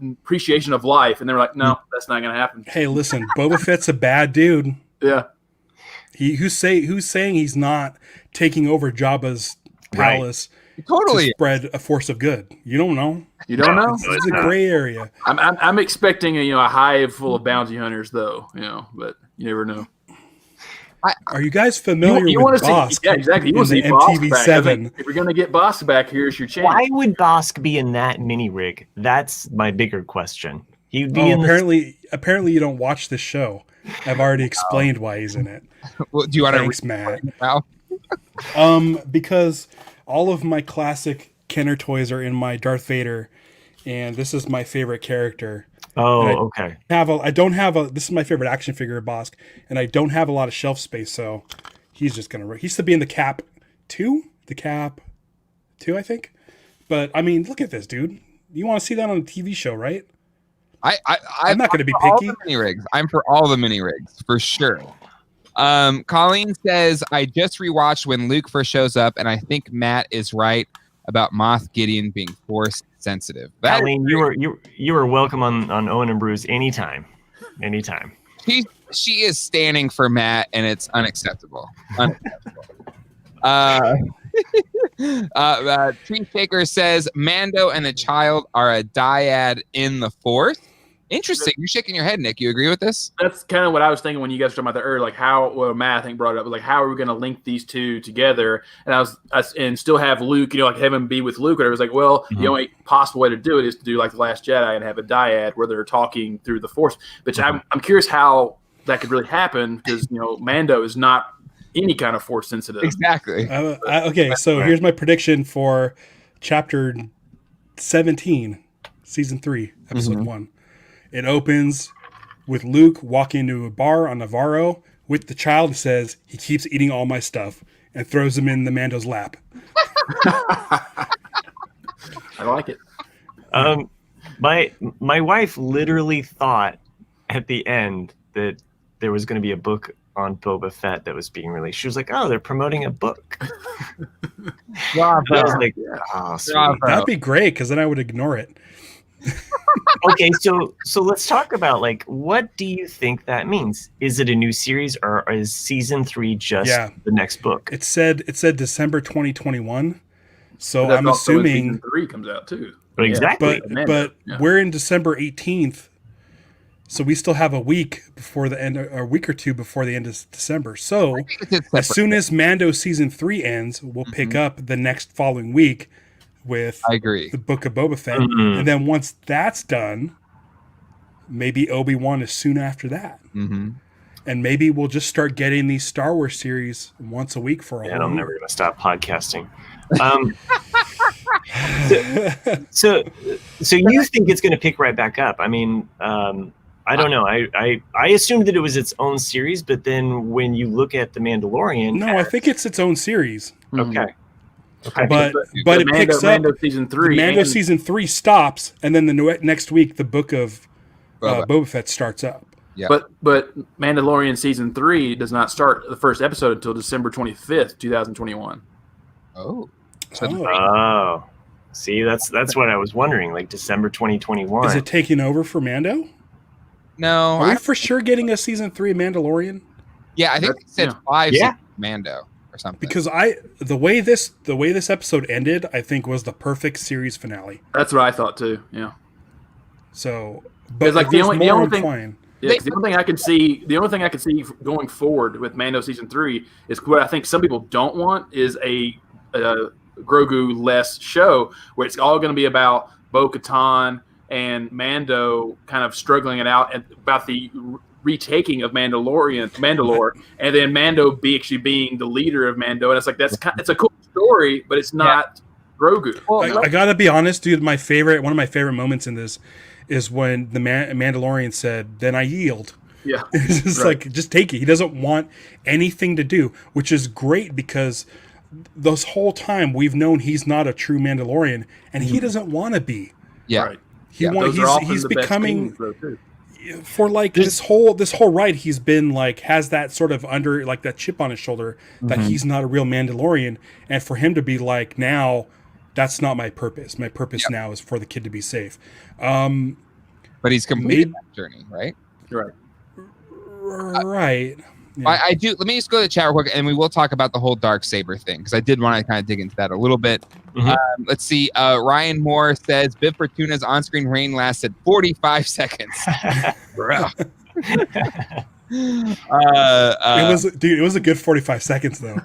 appreciation of life, and they were like, no, that's not going to happen. Hey, listen, Boba Fett's a bad dude. Yeah. Who's saying he's not taking over Jabba's palace? Totally to spread a force of good. You don't know. It's a gray area. I'm expecting a hive full of bounty hunters, though. But you never know. Are you guys familiar with Bosk? Yeah, exactly. You want to see MTV7. If you're going to get Bosk back, here's your chance. Why would Bosk be in that mini rig? That's my bigger question. He'd be apparently you don't watch this show. I've already explained why he's in it. Well, do you want Thanks, Matt. Because all of my classic Kenner toys are in my Darth Vader, and this is my favorite character. Oh, okay. This is my favorite action figure of Bosk, and I don't have a lot of shelf space, so he's just gonna. He used to be in the Cap 2, I think. But I mean, look at this, dude. You want to see that on a TV show, right? I'm not going to be picky. I'm for all the mini rigs for sure. Colleen says, I just rewatched when Luke first shows up, and I think Matt is right about Moff Gideon being force sensitive. Colleen, you were welcome on Owen and Bruce anytime. She is standing for Matt, and it's unacceptable. Tree Shaker says Mando and the child are a dyad in the Force. Interesting. You're shaking your head, Nick. You agree with this? That's kind of what I was thinking when you guys were talking about that earlier, like Matt, I think, brought it up, was like, how are we going to link these two together? And and still have Luke, like have him be with Luke. And I was like, well, the only possible way to do it is to do like The Last Jedi and have a dyad where they're talking through the Force. But I'm curious how that could really happen because, Mando is not any kind of Force sensitive. Exactly. Okay, so here's my prediction for Chapter 17, Season 3, Episode 1. It opens with Luke walking into a bar on Navarro with the child who says, he keeps eating all my stuff, and throws him in the Mando's lap. I like it. My wife literally thought at the end that there was going to be a book on Boba Fett that was being released. She was like, "Oh, they're promoting a book." Bravo. I was like, "Oh, sweet." That'd be great because then I would ignore it. Okay, so let's talk about like what do you think that means? Is it a new series or is season 3 just the next book? It said December 2021. So That's I'm also when assuming season 3 comes out too. But exactly. But we're in December 18th. So we still have a week before the end, or a week or two before the end of December. So as soon as Mando season 3 ends, we'll pick up the next following week with the Book of Boba Fett. And then once that's done, maybe Obi-Wan is soon after that. And maybe we'll just start getting these Star Wars series once a week for a whole I'm year. never going to stop podcasting. So you think it's going to pick right back up? I mean, I don't know. I assumed that it was its own series, but then when you look at The Mandalorian... No, I think it's its own series. Okay. But it picks up. Mando season 3. Mando season 3 stops, and then the next week, the Book of Boba Fett starts up. Yeah. But Mandalorian season 3 does not start the first episode until December 25th, 2021. Oh. See, that's what I was wondering. Like December 2021. Is it taking over for Mando? No. Are we for sure getting a season 3 of Mandalorian? Yeah, I think they said 5 Mando or something. Because the way this episode ended, I think was the perfect series finale. That's what I thought too. Yeah. So, but like the only thing. Yeah, the only thing I can see going forward with Mando season 3 is what I think some people don't want is a Grogu-less show where it's all going to be about Bo-Katan and Mando kind of struggling it out and about the retaking of Mandalore, and then Mando actually being the leader of Mando, and it's like it's a cool story, but it's not Grogu. Well, I gotta be honest, dude. One of my favorite moments in this is when the Mandalorian said, "Then I yield." Yeah, it's just like just take it. He doesn't want anything to do, which is great because this whole time we've known he's not a true Mandalorian, and he doesn't want to be. Yeah. Right. He's becoming for like this whole ride. He's been like has that sort of under like that chip on his shoulder that he's not a real Mandalorian, and for him to be like now, that's not my purpose. My purpose now is for the kid to be safe. But he's completed that journey, right? Right. Right. Yeah. I do. Let me just go to the chat real quick, and we will talk about the whole Darksaber thing because I did want to kind of dig into that a little bit. Let's see. Ryan Moore says Bib Fortuna's on-screen reign lasted 45 seconds. Bro. It was a good 45 seconds though.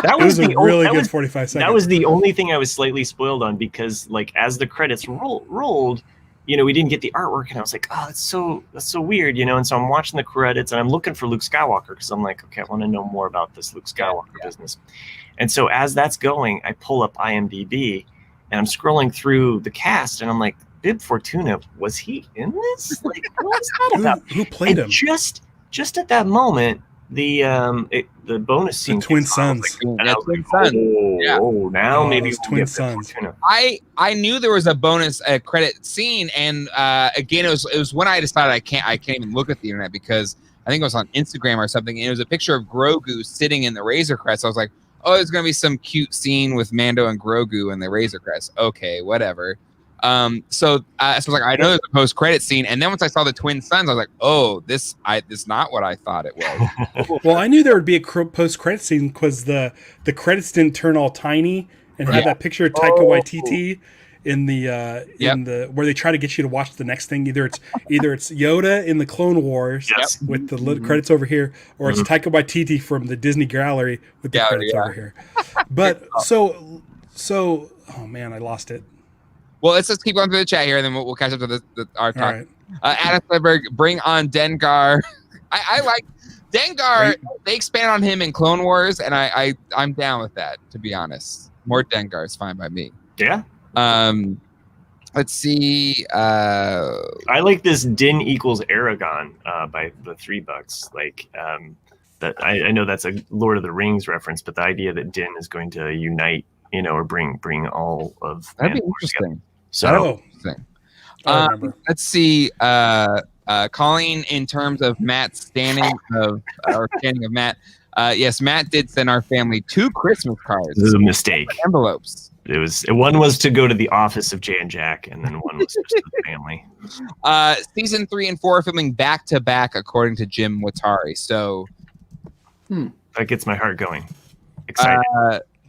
That was a really good 45 seconds. That was the only thing I was slightly spoiled on because like as the credits rolled, we didn't get the artwork, and I was like, oh, that's so weird, and so I'm watching the credits and I'm looking for Luke Skywalker because I'm like, okay, I want to know more about this Luke Skywalker business. And so as that's going, I pull up IMDb and I'm scrolling through the cast and I'm like, Bib Fortuna, was he in this? Like, what's that about? Who played him? Just at that moment, the bonus scene. The twin sons. Maybe twin sons. I knew there was a bonus credit scene, and again, it was when I decided I can't even look at the internet because I think it was on Instagram or something, and it was a picture of Grogu sitting in the Razor Crest. I was like, oh, there's gonna be some cute scene with Mando and Grogu and the Razor Crest. Okay, whatever. So I was like, I know there's a post-credit scene, and then once I saw the twin sons, I was like, oh, this is not what I thought it was. Well, I knew there would be a post-credit scene because the credits didn't turn all tiny and have that picture of Taika Waititi in the where they try to get you to watch the next thing. Either it's Yoda in the Clone Wars with the credits over here, or it's Taika Waititi from the Disney Gallery with the credits over here. But so oh man, I lost it. Well, let's just keep going through the chat here, and then we'll catch up to our talk. Right. Adam Smedberg, bring on Dengar. I like Dengar. They expand on him in Clone Wars, and I'm down with that. To be honest, more Dengar is fine by me. Yeah. Let's see. I like this Din equals Aragon by the $3. Like that. I know that's a Lord of the Rings reference, but the idea that Din is going to unite, or bring all of that'd be interesting. Together. So interesting. Let's see. Calling in terms of Matt's standing of Matt. Yes, Matt did send our family 2 Christmas cards. This is a mistake. Envelopes. One was to go to the office of Jay and Jack, and then one was just to the family. Season 3 and 4 are filming back to back, according to Jim Watari. So that gets my heart going. Excited.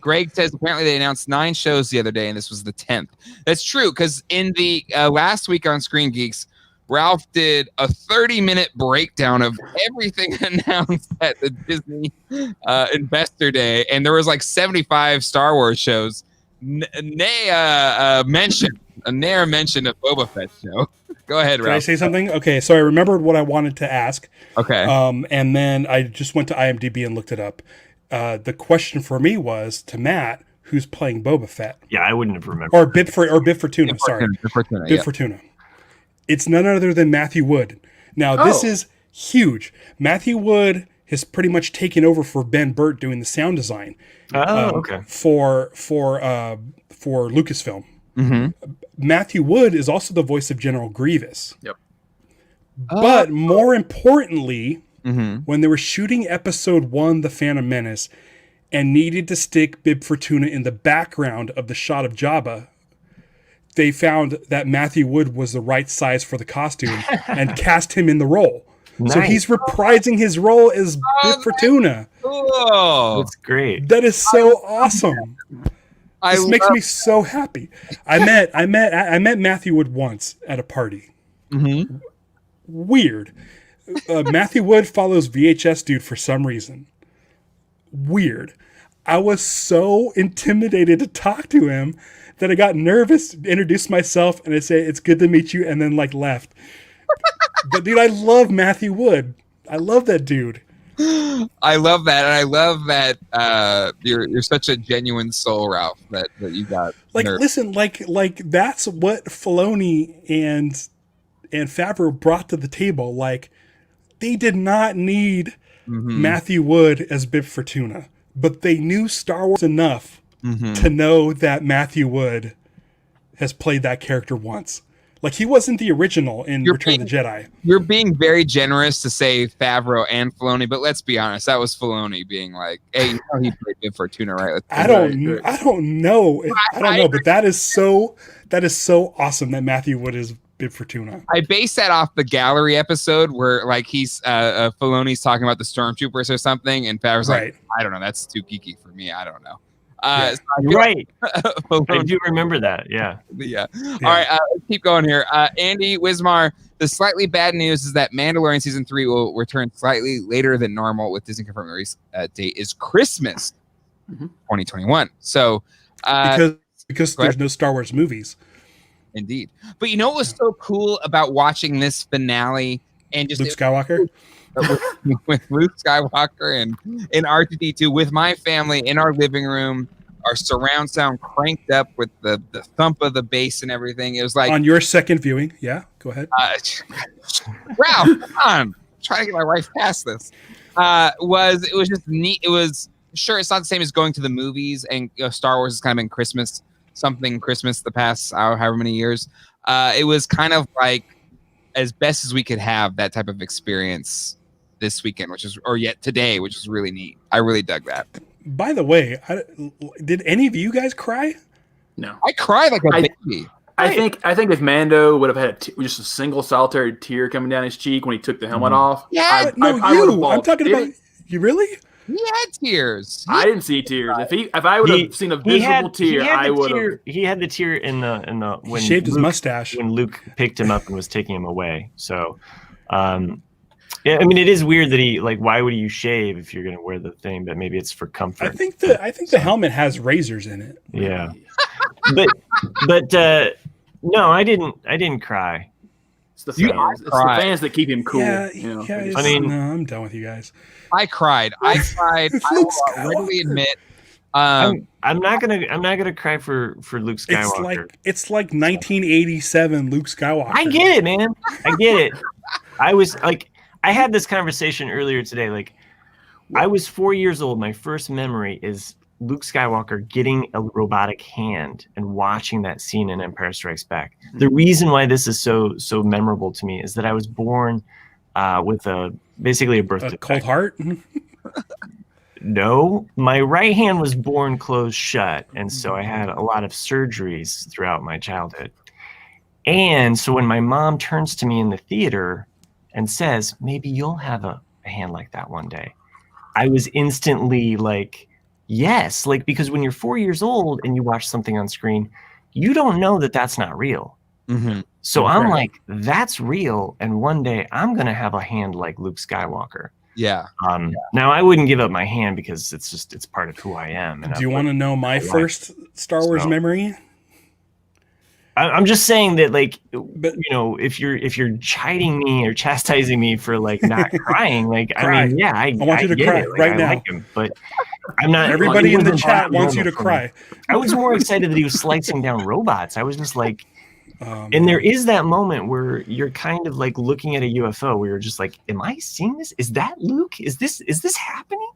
Greg says apparently they announced 9 shows the other day, and this was the 10th. That's true, because in the last week on Screen Geeks, Ralph did a 30-minute breakdown of everything announced at the Disney Investor Day, and there was like 75 Star Wars shows. Naya mentioned a Boba Fett show. Go ahead, Ralph. Can I say something? Okay, so I remembered what I wanted to ask. Okay. And then I just went to IMDb and looked it up. The question for me was to Matt, who's playing Boba Fett. Yeah, I wouldn't have remembered. Or Bib Fortuna. Sorry, Bib Fortuna. It's none other than Matthew Wood. Now this is huge. Matthew Wood has pretty much taken over for Ben Burt doing the sound design. Okay. For Lucasfilm. Mm-hmm. Matthew Wood is also the voice of General Grievous. Yep. But more importantly, when they were shooting episode 1, The Phantom Menace, and needed to stick Bib Fortuna in the background of the shot of Jabba, they found that Matthew Wood was the right size for the costume and cast him in the role. Nice. So he's reprising his role as Bib Fortuna. Cool. That's great. That is so awesome. This makes me so happy. I met Matthew Wood once at a party. Mm-hmm. Weird. Matthew Wood follows VHS Dude for some reason. Weird. I was so intimidated to talk to him that I got nervous, introduced myself, and I say, "It's good to meet you," and then left. But dude, I love Matthew Wood. I love that dude. I love that, and I love that you're such a genuine soul, Ralph. That you got. Listen, that's what Filoni and Favreau brought to the table. They did not need Matthew Wood as Bib Fortuna, but they knew Star Wars enough to know that Matthew Wood has played that character once. He wasn't the original in Return of the Jedi. You're being very generous to say Favreau and Filoni, but let's be honest, that was Filoni being like, "Hey, he played Bib Fortuna, right?" I don't know, but that is so awesome that Matthew Wood is Bib Fortuna. I base that off the gallery episode where he's Filoni's talking about the stormtroopers or something, and Favreau's like, "I don't know, that's too geeky for me. I don't know." So right. I do remember that. Yeah. All right. Let's keep going here. Andy Wismar, the slightly bad news is that Mandalorian season 3 will return slightly later than normal, with Disney confirming the release date is Christmas 2021. So because there's no Star Wars movies. Indeed. But you know what was so cool about watching this finale and just Luke Skywalker? with Luke Skywalker and R2-D2 with my family in our living room, our surround sound cranked up with the thump of the bass and everything. It was like on your second viewing. Yeah, go ahead. Ralph, come on. I'm trying to get my wife past this. It was just neat. It was sure it's not the same as going to the movies, and Star Wars has kind of been Christmas the past however many years. It was kind of like as best as we could have that type of experience this weekend, today, which is really neat. I really dug that. By the way, did any of you guys cry? No. I cried like a baby. I think if Mando would have had just a single solitary tear coming down his cheek when he took the helmet off. Yeah, I'm talking about you. Really? He had tears. I didn't see tears. If I would have seen a visible tear, I would have. He had the tear in the when he shaved his mustache when Luke picked him up and was taking him away. So, yeah, I mean, it is weird that he why would you shave if you're going to wear the thing? But maybe it's for comfort. I think the helmet has razors in it. Yeah, but no, I didn't cry. It's the fans. It's the fans that keep him cool. Yeah, I mean, no, I'm done with you guys. I cried. I will readily admit. I'm not gonna cry for Luke Skywalker. It's like 1987 Luke Skywalker. I get it, man. I get it. I was like, I had this conversation earlier today. Like, I was 4 years old. My first memory is Luke Skywalker getting a robotic hand and watching that scene in Empire Strikes Back. The reason why this is so memorable to me is that I was born with basically a birth defect. Cold heart. No, my right hand was born closed shut, and so I had a lot of surgeries throughout my childhood. And so when my mom turns to me in the theater and says, "Maybe you'll have a hand like that one day," I was instantly like, yes, because when you're 4 years old and you watch something on screen, you don't know that that's not real. Mm-hmm. So I'm like, that's real, and one day I'm gonna have a hand like Luke Skywalker. Yeah. Now I wouldn't give up my hand because it's part of who I am. And do you want to know my first Star Wars memory? I'm just saying that, if you're chiding me or chastising me for not crying, I mean, yeah, I want you to cry right now. Like him, but I'm not. Everybody in the chat wants you to cry. I was more excited that he was slicing down robots. I was just like, and there is that moment where you're kind of looking at a UFO where you're just like, am I seeing this? Is that Luke? Is this happening?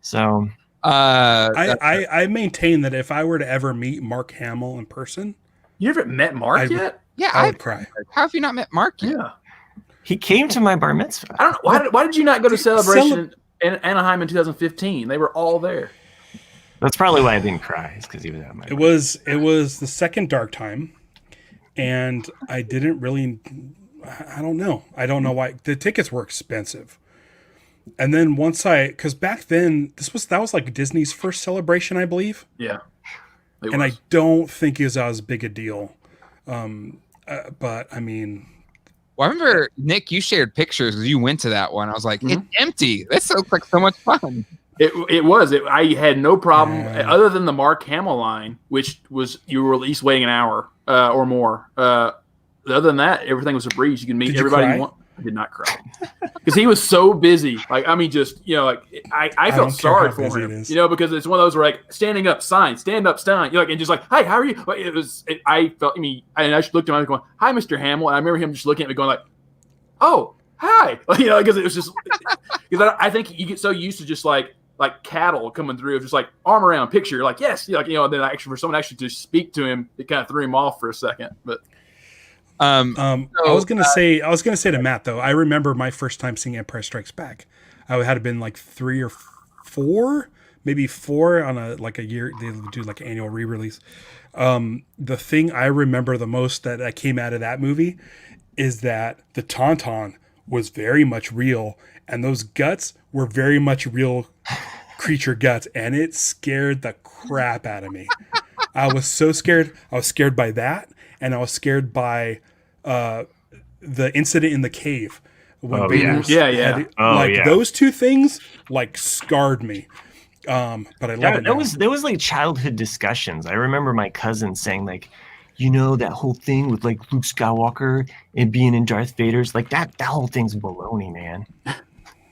So I maintain that if I were to ever meet Mark Hamill in person. You ever met Mark yet? Yeah, I would cry. How have you not met Mark yet? Yeah. He came to my bar mitzvah. I don't know. Why did you not go to Celebration in Anaheim in 2015? They were all there. That's probably why I didn't cry. It's because he was at my bar. It was the second dark time, and I didn't really. I don't know. I don't know why the tickets were expensive. And then because back then that was like Disney's first Celebration, I believe. Yeah. And I don't think it was as big a deal. But I mean, well, I remember Nick, you shared pictures because you went to that one. I was like, it's empty. This looks like so much fun. It was. I had no problem other than the Mark Hamill line, which was you were at least waiting an hour or more. Other than that, everything was a breeze. You can meet everybody you want. I did not cry because he was so busy. I felt sorry for him. Because it's one of those where standing up, sign, stand up, sign. And just hey, how are you? I felt. I just looked at him going, "Hi, Mr. Hamill," and I remember him just looking at me going "Oh, hi," because it was just because I think you get so used to just like cattle coming through, just arm around picture, yes, and then actually for someone actually to speak to him, it kind of threw him off for a second, but. I was gonna say to Matt though. I remember my first time seeing Empire Strikes Back. I had been 3 or 4, maybe 4 on a year. They would do annual re-release. The thing I remember the most that came out of that movie is that the Tauntaun was very much real, and those guts were very much real creature guts, and it scared the crap out of me. I was so scared. I was scared by that. And I was scared by the incident in the cave. When those two things scarred me. But I love it. There was childhood discussions. I remember my cousin saying that whole thing with Luke Skywalker and being in Darth Vader's that whole thing's baloney, man.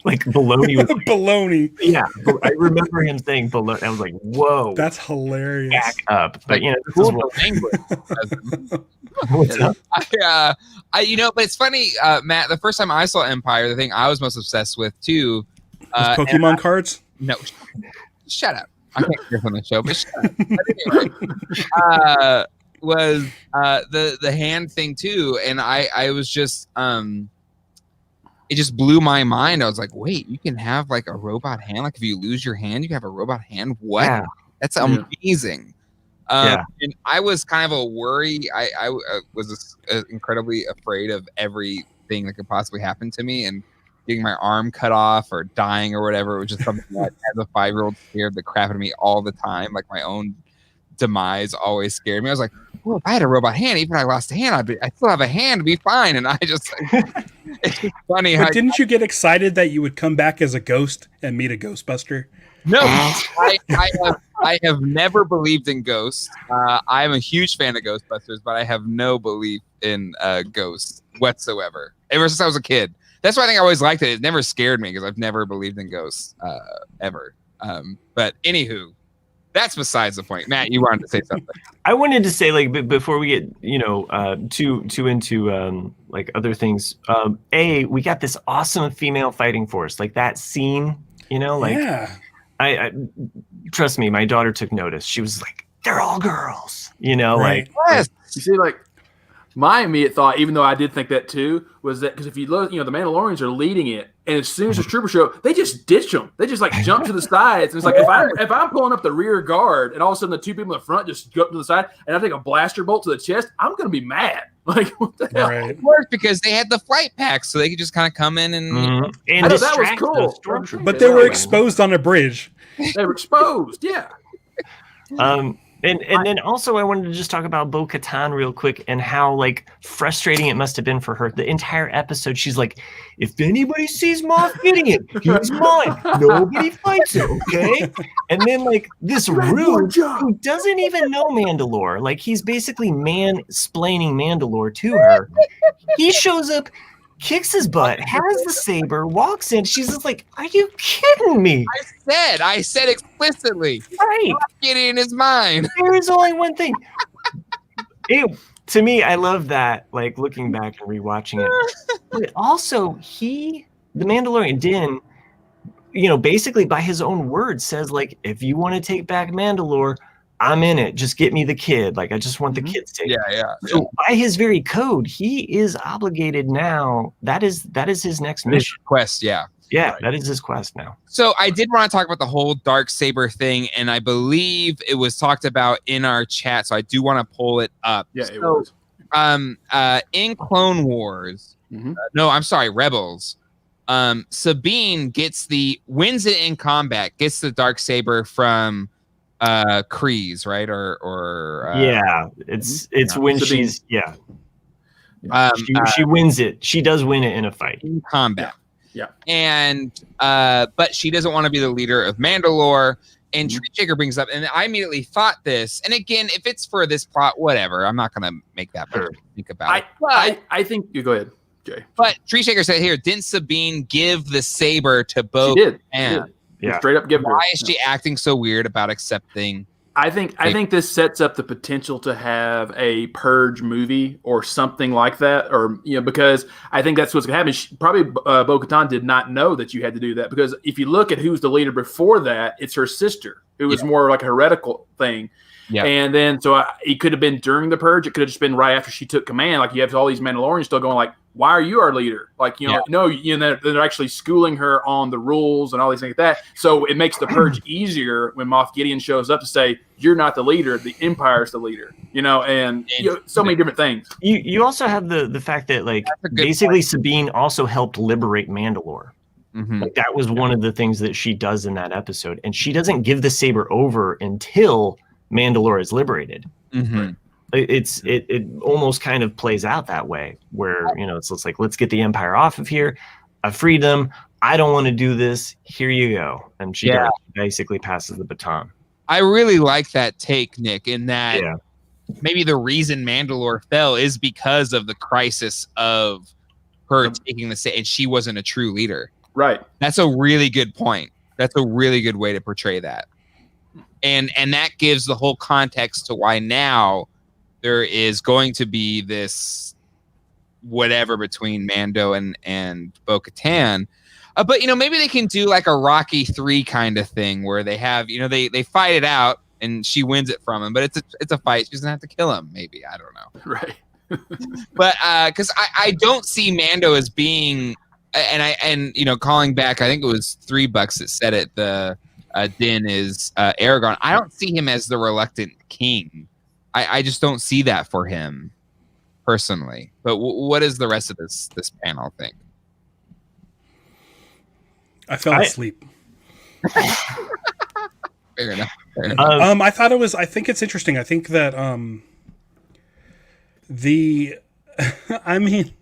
Baloney. Baloney. Yeah, I remember him saying baloney. I was like, "Whoa, that's hilarious." Back up, but this is what language. What's up? But it's funny, Matt. The first time I saw Empire, the thing I was most obsessed with too, was Pokemon cards. No, shut up. I can't hear from the show, but shut up. But anyway, was the hand thing too, and I was just it just blew my mind. I was like, wait, you can have a robot hand? If you lose your hand, you can have a robot hand? What? Yeah. That's amazing. And I was kind of a worry. I was incredibly afraid of everything that could possibly happen to me, and getting my arm cut off or dying or whatever, which is something that as a 5-year-old scared the crap out of me all the time. Like my own demise always scared me. I was like, well, if I had a robot hand, even if I lost a hand, I still have a hand to be fine. And I just, it's just funny. But didn't you get excited that you would come back as a ghost and meet a Ghostbuster? No, I have never believed in ghosts. I'm a huge fan of Ghostbusters, but I have no belief in ghosts whatsoever. Ever since I was a kid. That's why I think I always liked it. It never scared me because I've never believed in ghosts ever. But anywho, that's besides the point. Matt, you wanted to say something. I wanted to say, like, before we get, too into like other things. We got this awesome female fighting force, like that scene. Yeah. I trust me, my daughter took notice. She was like, "They're all girls," Right. like. Yes. You see, like, my immediate thought, even though I did think that too, was that because if you look, the Mandalorians are leading it, and as soon as the troopers show up, they just ditch them. They just like jump to the sides. And it's like if I'm pulling up the rear guard, and all of a sudden the two people in the front just go up to the side, and I take a blaster bolt to the chest, I'm gonna be mad. Like, what the hell? Right. It worked because they had the flight packs, so they could just kind of come in and. And I thought that was distract cool. the stormtroopers. But they were exposed on a bridge. They were exposed. Yeah. And then also I wanted to just talk about Bo-Katan real quick and how like frustrating it must have been for her. The entire episode, she's like, if anybody sees Moff getting it, he's mine. Nobody fights it, okay? And then like this Rue, who doesn't even know Mandalore, like he's basically man-splaining Mandalore to her. He shows up, kicks his butt, has the saber, walks in. She's just like, "Are you kidding me?" I said explicitly, Right? Gideon is mine. There is only one thing. To me, I love that. Like looking back and rewatching it, but also the Mandalorian Din, basically by his own words says like, if you want to take back Mandalore, I'm in it. Just get me the kid. Like, I just want the kids taken. Yeah. So by his very code, he is obligated now. That is his next mission. Quest, yeah. Yeah, Right. that is his quest now. So I did want to talk about the whole Darksaber thing, and I believe it was talked about in our chat, so I do want to pull it up. Yeah, it was. In Clone Wars, no, I'm sorry, Rebels, Sabine wins it in combat, gets the Darksaber from Kryze, right? It's when Sabine. she's she wins it. She does win it in a fight. In combat. Yeah. And but she doesn't want to be the leader of Mandalore. And Tree Shaker brings up, and I immediately thought this. And again, if it's for this plot, whatever. I'm not going to make that much think about it. I think you go ahead, Jay. But Tree Shaker said here, didn't Sabine give the saber to Bo? She did. And Yeah. Straight up give her. why is she acting so weird about accepting? I think this sets up the potential to have a Purge movie or something like that, or because I think that's what's going to happen. Probably Bo-Katan did not know that you had to do that, because if you look at who's the leader before that, it's her sister, who was more like a heretical thing. Yeah. And then it could have been during the Purge. It could have just been right after she took command. Like you have all these Mandalorians still going like, "Why are you our leader?" Like they're actually schooling her on the rules and all these things like that. So it makes the Purge easier when Moff Gideon shows up to say, "You're not the leader. The Empire's the leader." And so many different things. You also have the fact that like basically point. Sabine also helped liberate Mandalore. Mm-hmm. Like that was one of the things that she does in that episode, and she doesn't give the saber over until Mandalore is liberated. Mm-hmm. It almost kind of plays out that way, where it's like, let's get the Empire off of here. I freed them. I don't want to do this. Here you go. And she basically passes the baton. I really like that take, Nick, in that maybe the reason Mandalore fell is because of the crisis of her taking the and she wasn't a true leader. Right. That's a really good point. That's a really good way to portray that. And that gives the whole context to why now there is going to be this whatever between Mando and Bo-Katan. But, maybe they can do like a Rocky 3 kind of thing where they have, they fight it out and she wins it from him. But it's a fight. She doesn't have to kill him. Maybe. I don't know. Right. But because I don't see Mando as being, and calling back, I think it was $3 that said it, the Din is Aragorn. I don't see him as the reluctant king. I just don't see that for him personally. But what does the rest of this panel think? I fell asleep. Fair enough. I thought it was. I think it's interesting. I think that I mean,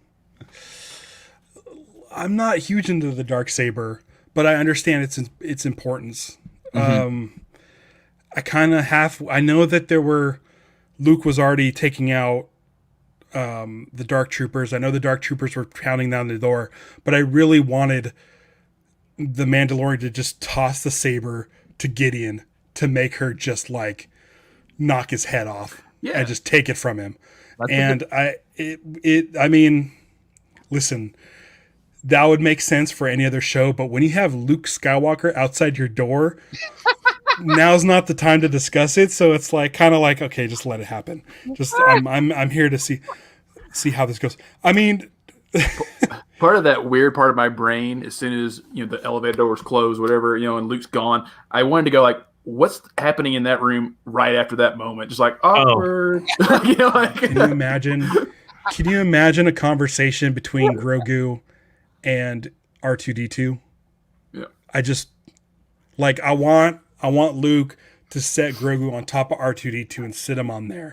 I'm not huge into the Darksaber, but I understand its importance. Mm-hmm. I know that Luke was already taking out the Dark Troopers. I know the Dark Troopers were pounding down the door, but I really wanted the Mandalorian to just toss the saber to Gideon to make her just like knock his head off and just take it from him. I mean, listen, that would make sense for any other show, but when you have Luke Skywalker outside your door, now's not the time to discuss it. So it's like kind of like, okay, just let it happen. Just I'm here to see how this goes. I mean, part of that weird part of my brain, as soon as the elevator doors close, whatever, and Luke's gone, I wanted to go like, what's happening in that room right after that moment? Just like awkward. Oh. Can you imagine a conversation between Grogu and R2D2? Yeah. I just like I want Luke to set Grogu on top of R2D2 and sit him on there.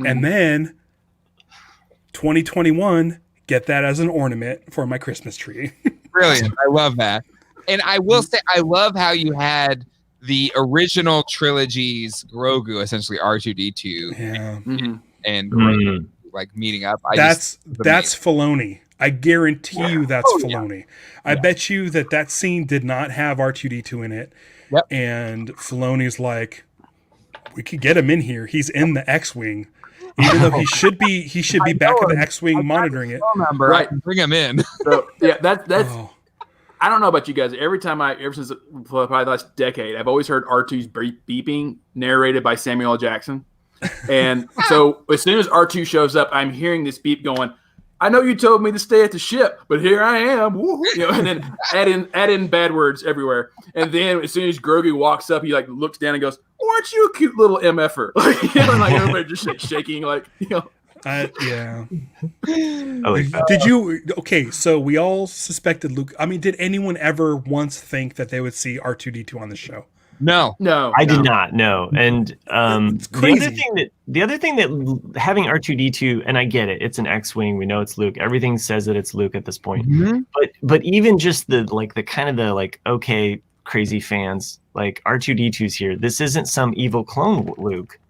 And then 2021, get that as an ornament for my Christmas tree. Brilliant. I love that. And I will say I love how you had the original trilogy's Grogu, essentially R2D2, and Grogu, like meeting up. That's Filoni. I guarantee you that's Filoni. I bet you that scene did not have R2D2 in it. Yep. And Filoni's like, we could get him in here. He's in the X-Wing. Even though he should be back in the X-Wing monitoring it. Right. Bring him in. So that's I don't know about you guys. Ever since probably the last decade, I've always heard R2's beeping narrated by Samuel L. Jackson. And so as soon as R2 shows up, I'm hearing this beep going, I know you told me to stay at the ship, but here I am. And then add in bad words everywhere. And then as soon as Grogu walks up, he like looks down and goes, aren't you a cute little MFer? Like everybody just shaking, yeah. Did you? Okay, so we all suspected Luke. I mean, did anyone ever once think that they would see R2D2 on the show? No, I did not. No, and it's crazy. the other thing that having R2D2, and I get it, it's an X-wing. We know it's Luke. Everything says that it's Luke at this point. Mm-hmm. But even just the okay, crazy fans, like R2D2's here. This isn't some evil clone Luke.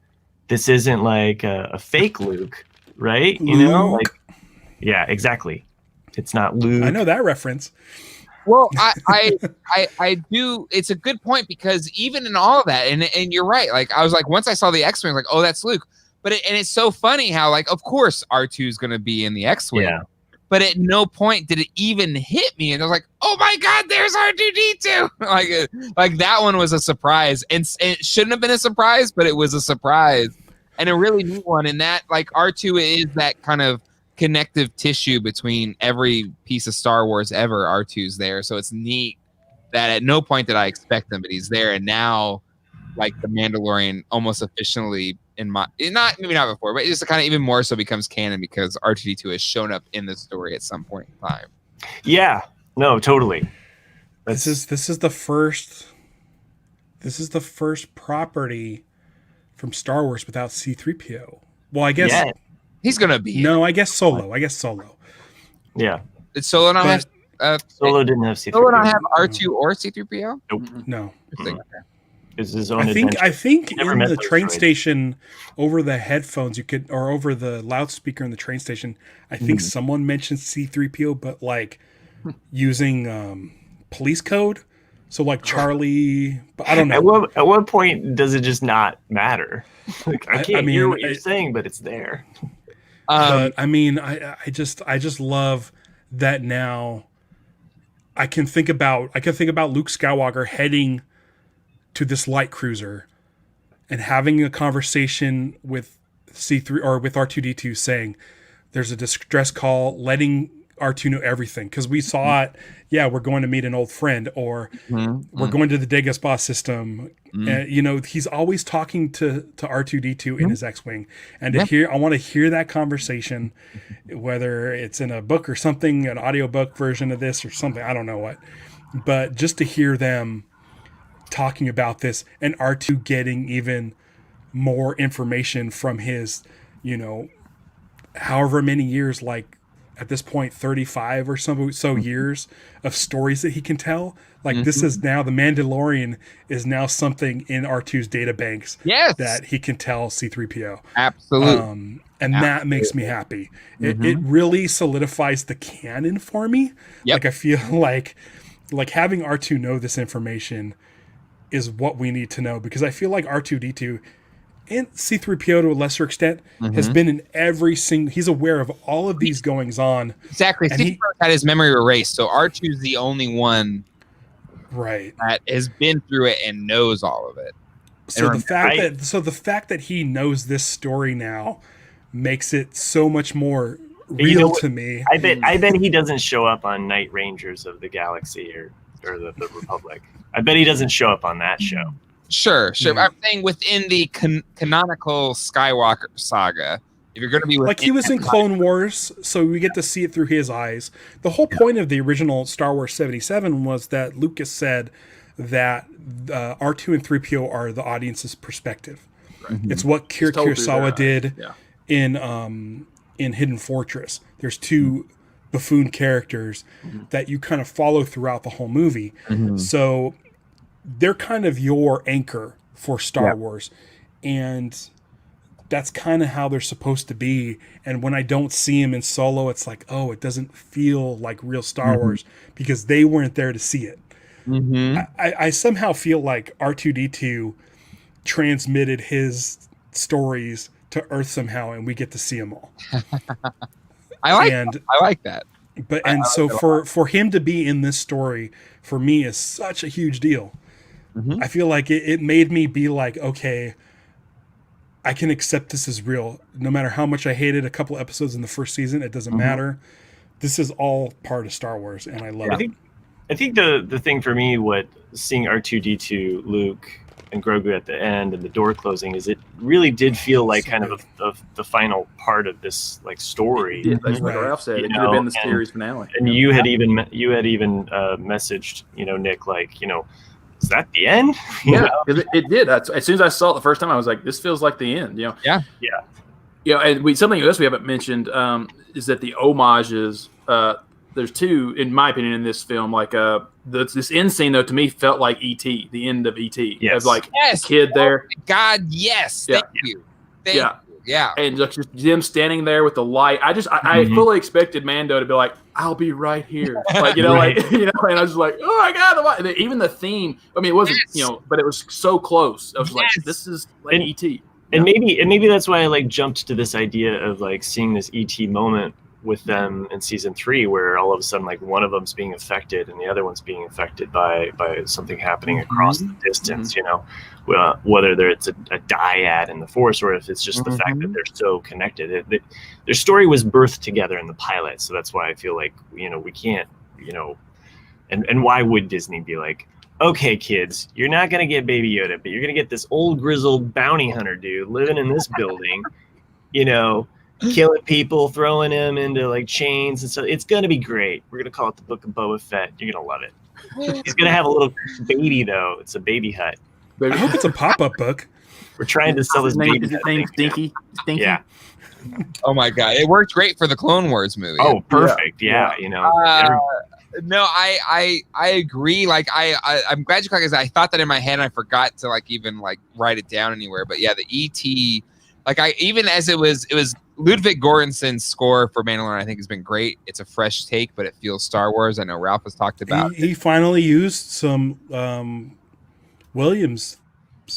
This isn't like a fake Luke. Right? Yeah, exactly. It's not Luke. I know that reference. Well, I do. It's a good point because even in all of that, and you're right. Like I was like, once I saw the X-Wing, like, oh, that's Luke. But it's so funny how like, of course, R2 is going to be in the X-Wing. Yeah. But at no point did it even hit me, and I was like, oh my God, there's R2D2. like that one was a surprise, and it shouldn't have been a surprise, but it was a surprise. And a really neat one in that, like, R2 is that kind of connective tissue between every piece of Star Wars ever. R2's there. So it's neat that at no point did I expect him, but he's there. And now, like, the Mandalorian almost officially, maybe not before, but it's kind of even more so becomes canon because R2D2 has shown up in the story at some point in time. Yeah. No, totally. This is the first property from Star Wars without C-3PO. Well, I guess he's gonna be. No, I guess Solo. Yeah, did Solo not have? Solo didn't have C-3PO. Solo not have R2 or C-3PO? Nope. No. Is his own. I think in the train station, over the headphones, or over the loudspeaker in the train station, I think someone mentioned C-3PO, but like using police code. So like Charlie, but I don't know. At what point does it just not matter? Like, I can't hear what you're saying, but it's there. But I mean, I just love that now. I can think about Luke Skywalker heading to this light cruiser and having a conversation with C3 or with R2D2 saying there's a distress call, letting R2 knew everything because we saw it. Yeah, we're going to meet an old friend, or we're going to the Dagobah system. And, you know, he's always talking to R2D2 in his X-Wing. And I want to hear that conversation, whether it's in a book or something, an audiobook version of this or something. I don't know what. But just to hear them talking about this and R2 getting even more information from his, you know, however many years, like at this point 35 or so years of stories that he can tell. Like this is now, the Mandalorian is now something in R2's data banks that he can tell C-3PO. Absolutely. And that makes me happy. It really solidifies the canon for me. Like I feel like having R2 know this information is what we need to know, because I feel like R2D2 and C-3PO to a lesser extent has been in every single, he's aware of all of these goings on. Exactly. C-3PO had his memory erased, so R2 is the only one that has been through it and knows all of it. So the fact that he knows this story now makes it so much more real to me. I bet he doesn't show up on Night Rangers of the Galaxy or the Republic. I bet he doesn't show up on that show. Sure. I'm saying within the canonical Skywalker saga, if you're going to be like he was in Clone Wars, so we get to see it through his eyes. The whole point of the original Star Wars 77 was that Lucas said that R2 and 3PO are the audience's perspective. Right. It's what Kurosawa did in Hidden Fortress. There's two buffoon characters that you kind of follow throughout the whole movie. So they're kind of your anchor for Star Wars. And that's kind of how they're supposed to be. And when I don't see him in Solo, it's like, oh, it doesn't feel like real Star Wars because they weren't there to see it. I somehow feel like R2D2 transmitted his stories to Earth somehow, and we get to see them all. I like that. But so for him to be in this story for me is such a huge deal. I feel like it made me be like, okay, I can accept this as real. No matter how much I hated a couple episodes in the first season, it doesn't matter. This is all part of Star Wars, and I love it. I think the thing for me, what seeing R2D2, Luke, and Grogu at the end and the door closing, is it really did feel like kind of the final part of this like story. Like Ralph said, it could have been the series finale. And you had even messaged, Nick, like, is that the end? It did. As soon as I saw it the first time, I was like, this feels like the end. Yeah. And something else we haven't mentioned is that the homages. There's two, in my opinion, in this film. Like this end scene, though, to me felt like E.T., the end of E.T. Yes. Of like kid there. Oh God, yes. Thank you. Thank you. Yeah. And just them standing there with the light. I fully expected Mando to be like, I'll be right here. Like, and I was like, oh my God. Even the theme, I mean, it wasn't, but it was so close. I was like, this is like E.T. And maybe that's why I like jumped to this idea of like seeing this ET moment with them in season 3, where all of a sudden like one of them's being affected and the other one's being affected by something happening across the distance, whether it's a dyad in the Force or if it's just the fact that they're so connected. Their story was birthed together in the pilot, so that's why I feel like we can't, and why would Disney be like, okay, kids, you're not going to get Baby Yoda, but you're going to get this old grizzled bounty hunter dude living in this building, killing people, throwing him into like chains. And so it's going to be great. We're going to call it the Book of Boba Fett. You're going to love it. He's going to have a little baby, though. It's a baby hut. I hope it's a pop-up book. We're trying to sell this baby. Is his name Stinky? Yeah. Oh, my God. It worked great for the Clone Wars movie. Oh, perfect. Yeah. No, I agree. Like I'm glad you caught, because I thought that in my head and I forgot to like even like write it down anywhere. But yeah, the ET, like even as it was Ludwig Göransson's score for Mandalorian, I think has been great. It's a fresh take, but it feels Star Wars. I know Ralph has talked about. He finally used some Williams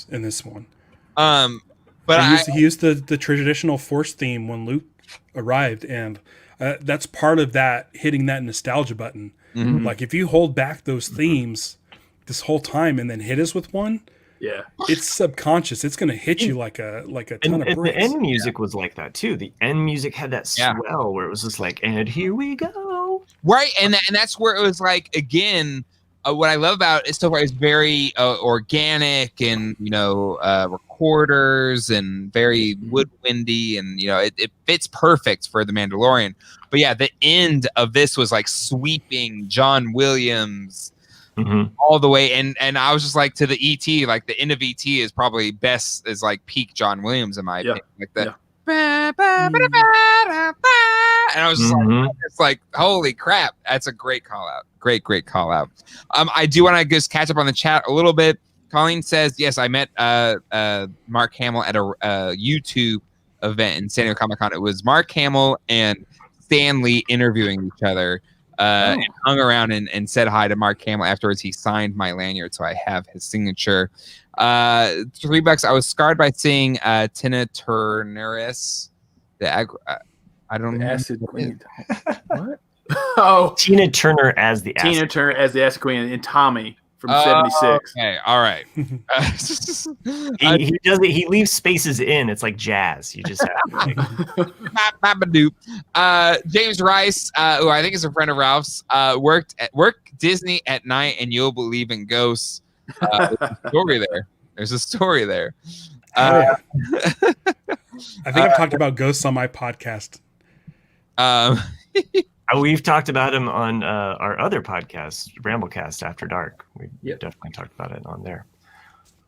in this one. But he used the traditional Force theme when Luke arrived, and that's part of that hitting that nostalgia button. Like if you hold back those themes this whole time and then hit us with one, it's subconscious. It's going to hit you like a ton of bricks. The end music was like that too. The end music had that swell where it was just like, and here we go. Right, and that's where it was like, again, what I love about it so far is very organic, and recorders and very woodwindy, and it fits perfect for The Mandalorian. But yeah, the end of this was like sweeping John Williams all the way, and I was just like, to the ET, like the end of ET is probably best, is like peak John Williams in my opinion, like that. And I was just like, it's like, holy crap, that's a great call out. Great call out. I do want to just catch up on the chat a little bit. Colleen says, yes, I met Mark Hamill at a YouTube event in San Diego Comic-Con. It was Mark Hamill and Stan Lee interviewing each other, and hung around and said hi to Mark Hamill afterwards. He signed my lanyard, so I have his signature. $3. I was scarred by seeing Tina Turneris. I don't know. Acid Queen. What? Oh, Tina Turner as the Tina Turner as the Acid Queen, and Tommy from '76. Okay, all right. He does it. He leaves spaces in. It's like jazz. You just have to. James Rice, who I think is a friend of Ralph's, worked Disney at night, and you'll believe in ghosts. There's a story there. I think I've talked about ghosts on my podcast. We've talked about him on our other podcast, Ramblecast After Dark. We definitely talked about it on there.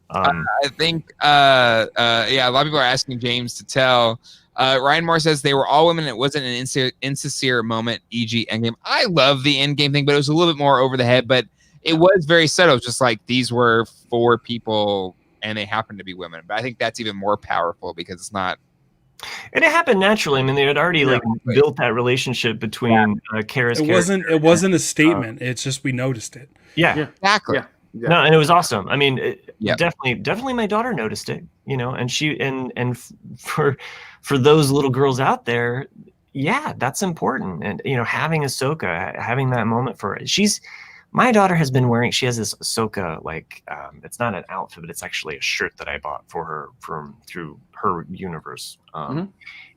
I think, a lot of people are asking James to tell. Ryan Moore says they were all women. It wasn't an insincere moment, e.g. Endgame. I love the Endgame thing, but it was a little bit more over the head. But it was very subtle. Just like these were 4 people, and they happened to be women. But I think that's even more powerful because it's not. And it happened naturally. I mean, they had already built that relationship between Kara's. It wasn't a statement. It's just we noticed it. Yeah. Exactly. Yeah. No, and it was awesome. I mean, definitely, my daughter noticed it. And she and for those little girls out there, that's important. And having Ahsoka, having that moment for her. My daughter has been wearing. She has this Ahsoka it's not an outfit, but it's actually a shirt that I bought for her through her universe. But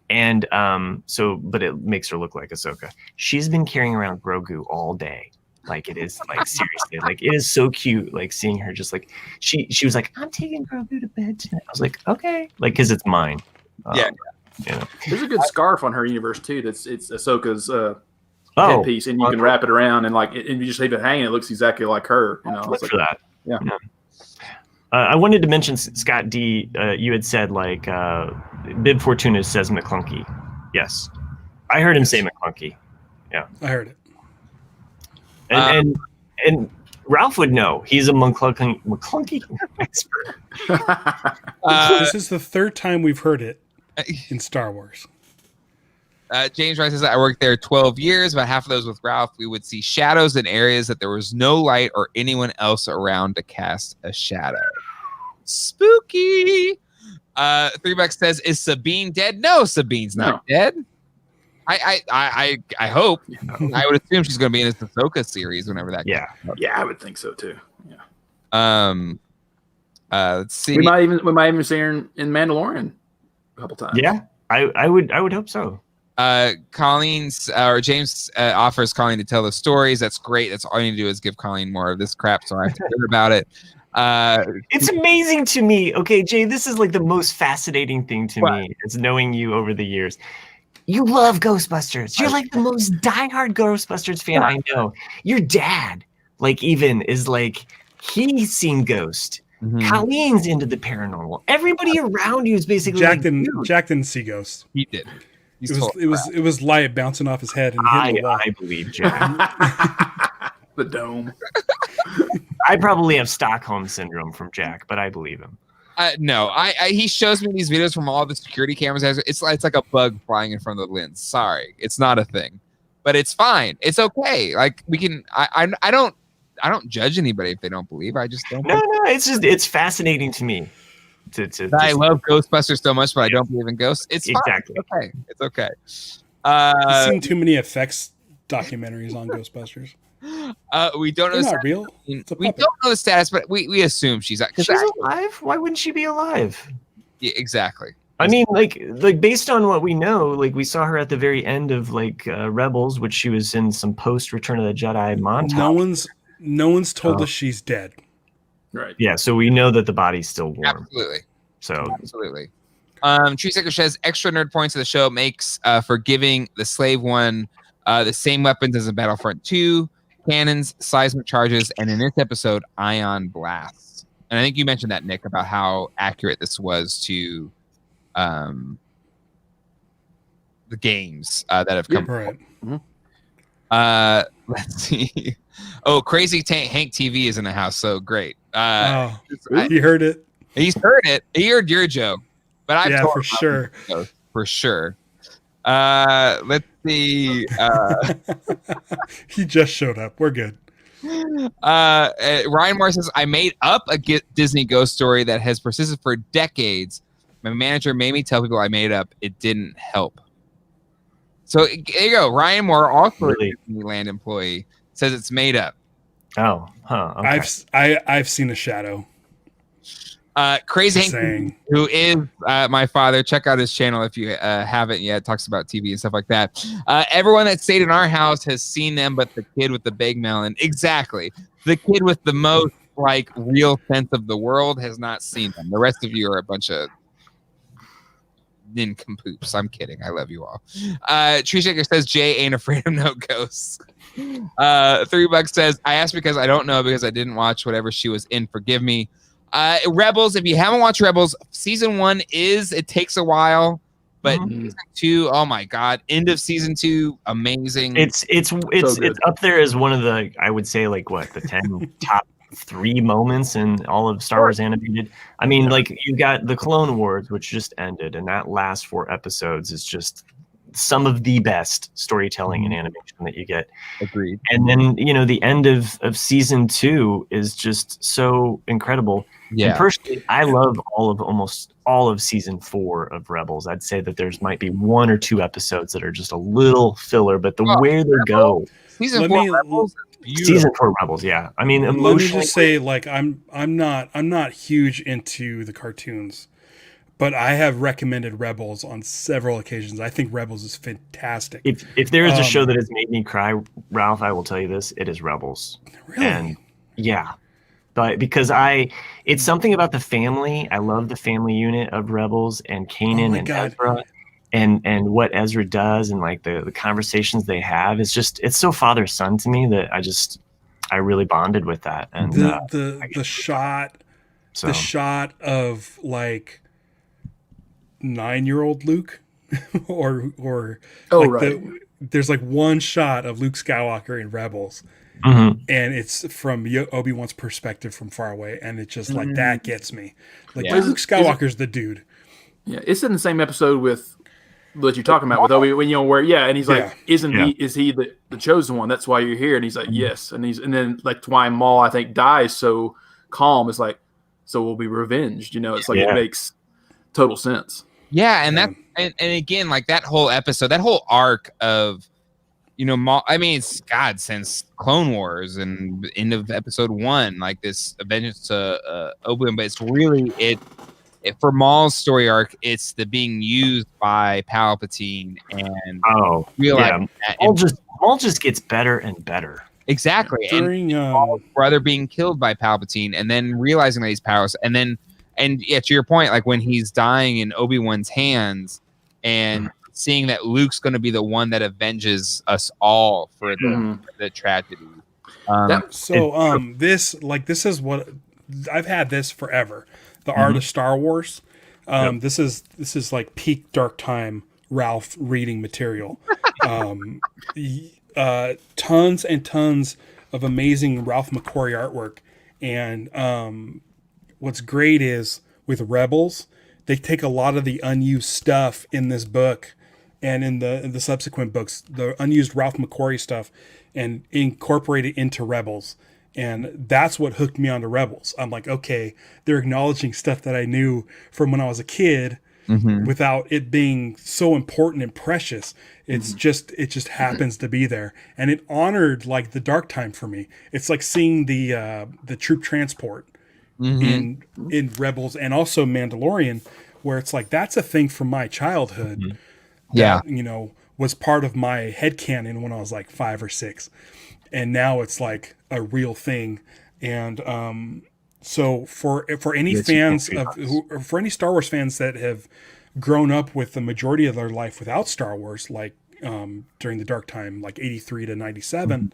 it makes her look like Ahsoka. She's been carrying around Grogu all day. Like, it is like, seriously, like, it is so cute. Like, seeing her just like she was like, I'm taking Grogu to bed tonight. I was like, okay, like, because it's mine. There's a good scarf on her universe too. It's Ahsoka's headpiece, and you can wrap it around and and you just leave it hanging. It looks exactly like her. Look for that. Yeah. I wanted to mention, Scott D. You had said Bib Fortuna says McClunky. Yes, I heard him say McClunky. Yeah, I heard it. And Ralph would know. He's a McClunky expert. This is the 3rd time we've heard it in Star Wars. James Rice says, I worked there 12 years. About half of those with Ralph, we would see shadows in areas that there was no light or anyone else around to cast a shadow. Spooky. $3 says, is Sabine dead? No, Sabine's not dead. I hope. I would assume she's going to be in this Ahsoka series whenever that comes out. Yeah, I would think so too. Yeah. Let's see. We might even see her in Mandalorian a couple times. Yeah, I would hope so. James offers Colleen to tell the stories. That's great. That's all you need to do is give Colleen more of this crap, so I have to hear about it. It's amazing to me. Okay, Jay, this is like the most fascinating thing to me. It's knowing you over the years. You love Ghostbusters. You're like the most diehard Ghostbusters fan I know. Your dad, is he's seen Ghost. Colleen's into the paranormal. Everybody around you is basically Jack didn't see Ghost. He did. It was light bouncing off his head and hitting the wall. I believe Jack. The dome. I probably have Stockholm syndrome from Jack, but I believe him. No, he shows me these videos from all the security cameras. It's like a bug flying in front of the lens. Sorry, it's not a thing, but it's fine. It's okay. Like, we can. I don't judge anybody if they don't believe. I just don't. No. It's fascinating to me. I love Ghostbusters so much, but I don't believe in ghosts. It's exactly fine. It's okay. I've seen too many effects documentaries on Ghostbusters. We don't know. They're not real. We don't know the status, but we assume she's alive. Why wouldn't she be alive? Yeah, exactly. I mean, like based on what we know, like we saw her at the very end of Rebels, which she was in some post Return of the Jedi montage. No one's told us she's dead. Right. Yeah, so we know that the body's still warm. Absolutely. So absolutely. Tree Seeker says extra nerd points of the show makes for giving the Slave One the same weapons as in Battlefront 2, cannons, seismic charges, and in this episode, ion blasts. And I think you mentioned that, Nick, about how accurate this was to the games that have come. Right. Let's see. Oh, Crazy Hank TV is in the house, so great. He heard it. He's heard it. He heard your joke, but I've told for sure. For sure. Let's see. He just showed up. We're good. Ryan Moore says, I made up a Disney ghost story that has persisted for decades. My manager made me tell people I made up. It didn't help. So there you go. Ryan Moore, also a Disneyland employee, says it's made up. Oh, huh. Okay. I've seen a shadow. Crazy Hank, who is my father. Check out his channel if you haven't yet. Talks about TV and stuff like that. Everyone that stayed in our house has seen them, but the kid with the big melon, exactly. The kid with the most real sense of the world has not seen them. The rest of you are a bunch of nincompoops. I'm kidding. I love you all. Tree Shaker says Jay ain't afraid of no ghosts. $3 says I asked because I don't know because I didn't watch whatever she was in. Forgive me. Rebels, if you haven't watched Rebels, season 1 it takes a while, but season 2, oh my god, end of season 2, amazing. It's up there as one of the, I would say, the 10 top 3 moments in all of Star Wars animated. I mean, you got the Clone Wars, which just ended, and that last 4 episodes is just some of the best storytelling and animation that you get. Agreed. And then, the end of season 2 is just so incredible. Yeah. And personally, I love almost all of season 4 of Rebels. I'd say that there's might be 1 or 2 episodes that are just a little filler, but where they go. Season 4 Rebels. Season 4 Rebels, yeah. I mean, emotionally. Let me just say, I'm not huge into the cartoons, but I have recommended Rebels on several occasions. I think Rebels is fantastic. If there is a show that has made me cry, Ralph, I will tell you this: it is Rebels. Really? And yeah, but because it's something about the family. I love the family unit of Rebels and Kanan and Ezra, and what Ezra does and the conversations they have. It's so father son to me that I really bonded with that. And the shot of 9-year-old Luke or there's one shot of Luke Skywalker in Rebels, and it's from Obi-Wan's perspective from far away, and it's just that gets me. Luke Skywalker's the dude. Yeah, it's in the same episode with what you're talking about with Obi, when and he's like, is he the chosen one? That's why you're here. And he's like, yes. And then why Maul I think dies so calm is so we'll be revenged. It's it makes total sense. Yeah, and that and again, that whole episode, that whole arc of Maul, I mean, it's God since Clone Wars and end of episode 1, this vengeance to Obi-Wan, but it's really for Maul's story arc, it's the being used by Palpatine and realizing that Maul just gets better and better. Exactly. During Maul's brother being killed by Palpatine and then realizing that he's powerless, and to your point, when he's dying in Obi-Wan's hands and seeing that Luke's going to be the one that avenges us all for the tragedy. This is what I've had this forever. The Art of Star Wars. This is peak dark time Ralph reading material. Tons and tons of amazing Ralph McQuarrie artwork. And what's great is with Rebels, they take a lot of the unused stuff in this book and in the subsequent books, the unused Ralph McQuarrie stuff, and incorporate it into Rebels. And that's what hooked me onto Rebels. I'm like, okay, they're acknowledging stuff that I knew from when I was a kid without it being so important and precious. It just happens to be there. And it honored the dark time for me. It's like seeing the troop transport in Rebels and also Mandalorian, where it's like, that's a thing from my childhood. Mhm. That, you know, was part of my headcanon when I was like 5 or 6. And now it's like a real thing. And so for any fans for any Star Wars fans that have grown up with the majority of their life without Star Wars, like during the dark time, like 83 to 97,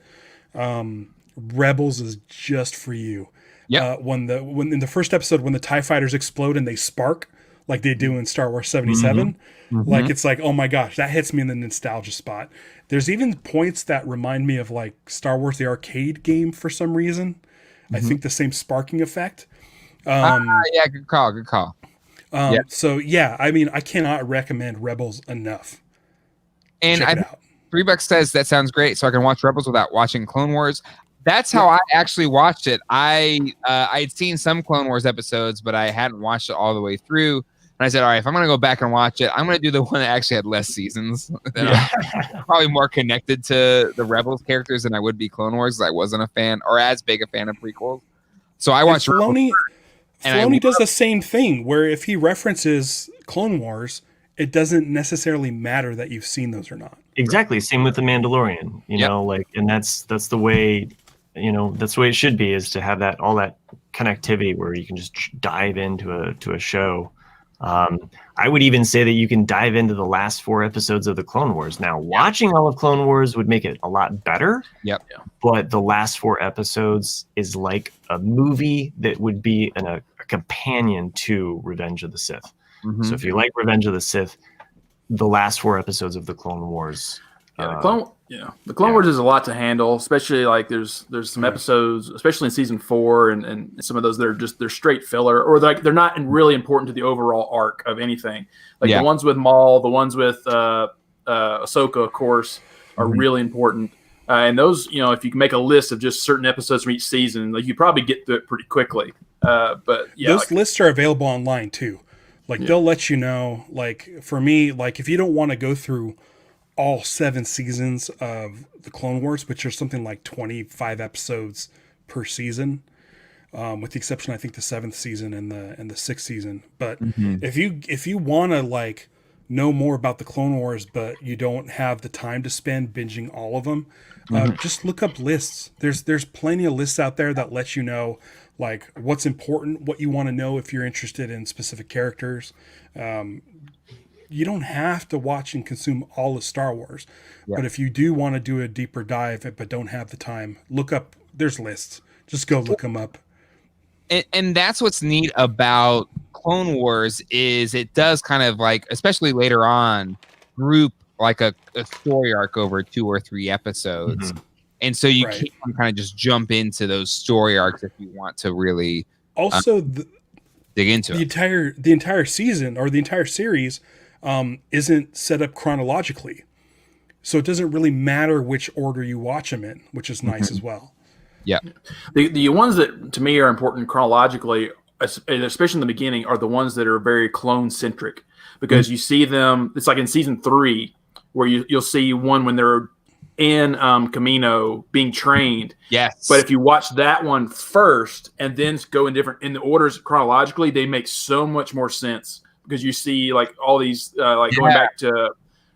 Rebels is just for you. Yeah. When in the first episode, when the TIE fighters explode and they spark like they do in Star Wars 77, like it's like, oh my gosh, that hits me in the nostalgia spot. There's even points that remind me of like Star Wars the arcade game for some reason. I think the same sparking effect. Yeah, good call. So yeah, I mean, I cannot recommend Rebels enough. And Check it out. $3 says that sounds great, so I can watch Rebels without watching Clone Wars. That's how I actually watched it. I'd seen some Clone Wars episodes, but I hadn't watched it all the way through. And I said, all right, if I'm going to go back and watch it, I'm going to do the one that actually had less seasons. Probably more connected to the Rebels characters than I would be Clone Wars, because I wasn't a fan, or as big a fan of prequels. So I watched Filoni does the same thing, where if he references Clone Wars, it doesn't necessarily matter that you've seen those or not. Exactly. Same with The Mandalorian, you know, like, and that's the way, you know, that's the way it should be, is to have that, all that connectivity where you can just dive into a show. I would even say that you can dive into the last 4 episodes of the Clone Wars. Now, watching all of Clone Wars would make it a lot better. Yep. But the last 4 episodes is like a movie that would be a companion to Revenge of the Sith. So if you like Revenge of the Sith, the last 4 episodes of the Clone Wars. The Clone Wars is a lot to handle, especially like there's some episodes, especially in season 4, and some of those that are just, they're straight filler, or they're not really important to the overall arc of anything. Like the ones with Maul, the ones with Ahsoka, of course, are really important. And those, you know, if you can make a list of just certain episodes from each season, like you probably get through it pretty quickly. But yeah, those lists are available online too. Like they'll let you know. Like for me, like if you don't want to go through all 7 seasons of the Clone Wars, which are something like 25 episodes per season, with the exception, I think, the 7th season and the 6th season. But if you want to like know more about the Clone Wars, but you don't have the time to spend binging all of them, just look up lists. There's plenty of lists out there that let you know like what's important, what you want to know if you're interested in specific characters. You don't have to watch and consume all of Star Wars, but if you do want to do a deeper dive but don't have the time, look up. There's lists. Just go look them up. And that's what's neat about Clone Wars, is it does kind of like, especially later on, group like a story arc over 2 or 3 episodes. And so you can kind of just jump into those story arcs if you want to really also dig into it. The entire season or the entire series isn't set up chronologically, so it doesn't really matter which order you watch them in, which is nice as well. Yeah, the ones that to me are important chronologically, especially in the beginning, are the ones that are very clone centric, because you see them. It's like in season 3 where you'll see one when they're in Camino being trained. Yes. But if you watch that one first and then go in the orders chronologically, they make so much more sense, because you see like all these like going back to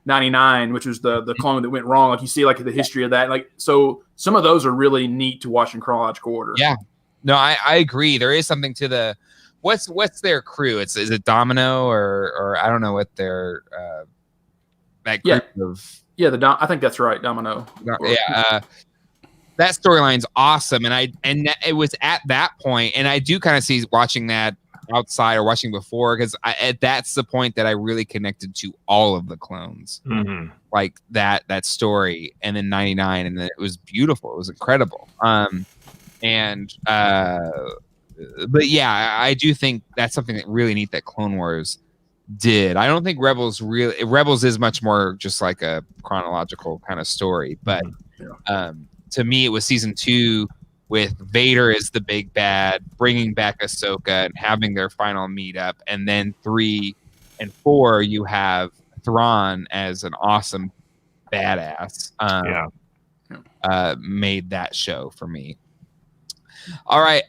99, which was the clone that went wrong. Like you see like the history of that. Like, so some of those are really neat to watch in chronological order. Yeah. No, I agree. There is something to the what's their crew? Is it Domino or I don't know what their that group of. Yeah, I think that's right, Domino. Yeah, that storyline's awesome, and it was at that point, and I do kind of see watching that outside or watching before, because that's the point that I really connected to all of the clones, like that story, and then 99, and then it was beautiful, it was incredible, but yeah, I do think that's something that really neat that Clone Wars did. I don't think Rebels is much more just like a chronological kind of story, but to me it was season 2 with Vader as the big bad, bringing back Ahsoka and having their final meetup, and then 3 and 4 you have Thrawn as an awesome badass. Made that show for me. All right,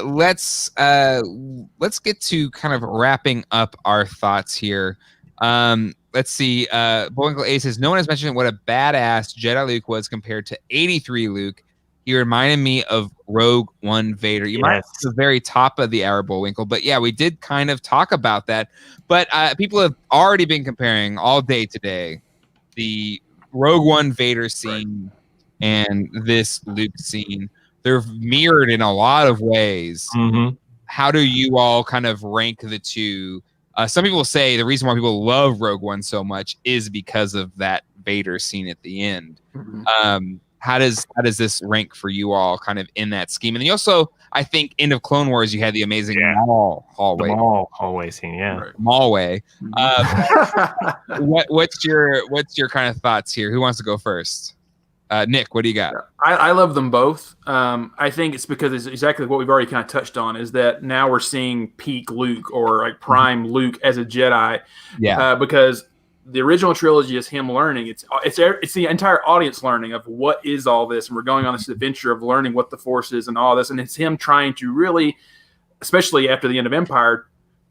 let's get to kind of wrapping up our thoughts here. Let's see. Bullwinkle A says no one has mentioned what a badass Jedi Luke was compared to 83 Luke. He reminded me of Rogue One Vader. You might be at the very top of the hour, Bullwinkle, but yeah, we did kind of talk about that. But people have already been comparing all day today the Rogue One Vader scene and this Luke scene. They're mirrored in a lot of ways. Mm-hmm. How do you all kind of rank the two? Some people say the reason why people love Rogue One so much is because of that Vader scene at the end. Mm-hmm. How does this rank for you all kind of in that scheme? And you also, I think, end of Clone Wars, you had the amazing hallway. The mall hallway scene, Mallway. What's your kind of thoughts here? Who wants to go first? Nick, what do you got? I love them both. I think it's because it's exactly what we've already kind of touched on, is that now we're seeing peak Luke or like prime Luke as a Jedi. Yeah. Because the original trilogy is him learning. It's the entire audience learning of what is all this, and we're going on this adventure of learning what the Force is and all this, and it's him trying to really, especially after the end of Empire,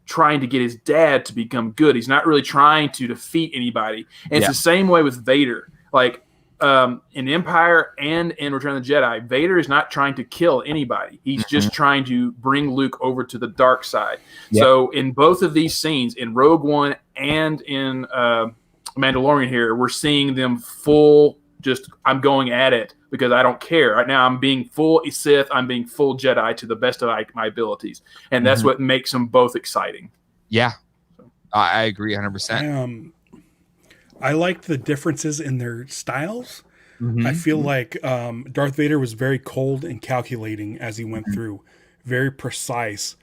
trying to get his dad to become good. He's not really trying to defeat anybody. And it's the same way with Vader. Like, in Empire and in Return of the Jedi, Vader is not trying to kill anybody. He's just trying to bring Luke over to the dark side. Yep. So in both of these scenes, in Rogue One and in Mandalorian here, we're seeing them full, just I'm going at it because I don't care. Right now I'm being full Sith, I'm being full Jedi to the best of my abilities. And that's what makes them both exciting. Yeah, I agree 100%. I liked the differences in their styles. I feel like Darth Vader was very cold and calculating as he went through, very precise.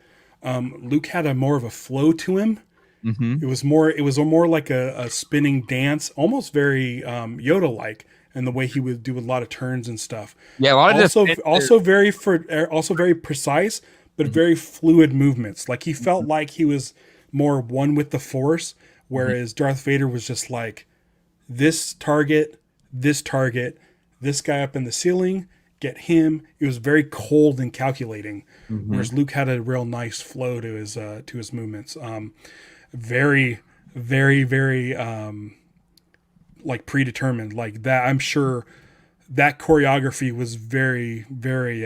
Luke had more of a flow to him. It was more like a spinning dance, almost very Yoda-like, in the way he would do a lot of turns and stuff. Yeah, a lot of also very precise, but very fluid movements. Like he felt like he was more one with the Force. Whereas Darth Vader was just like, this target, this guy up in the ceiling, get him. It was very cold and calculating. Whereas Luke had a real nice flow to his movements. Very, very, very like predetermined. Like that, I'm sure that choreography was very, very.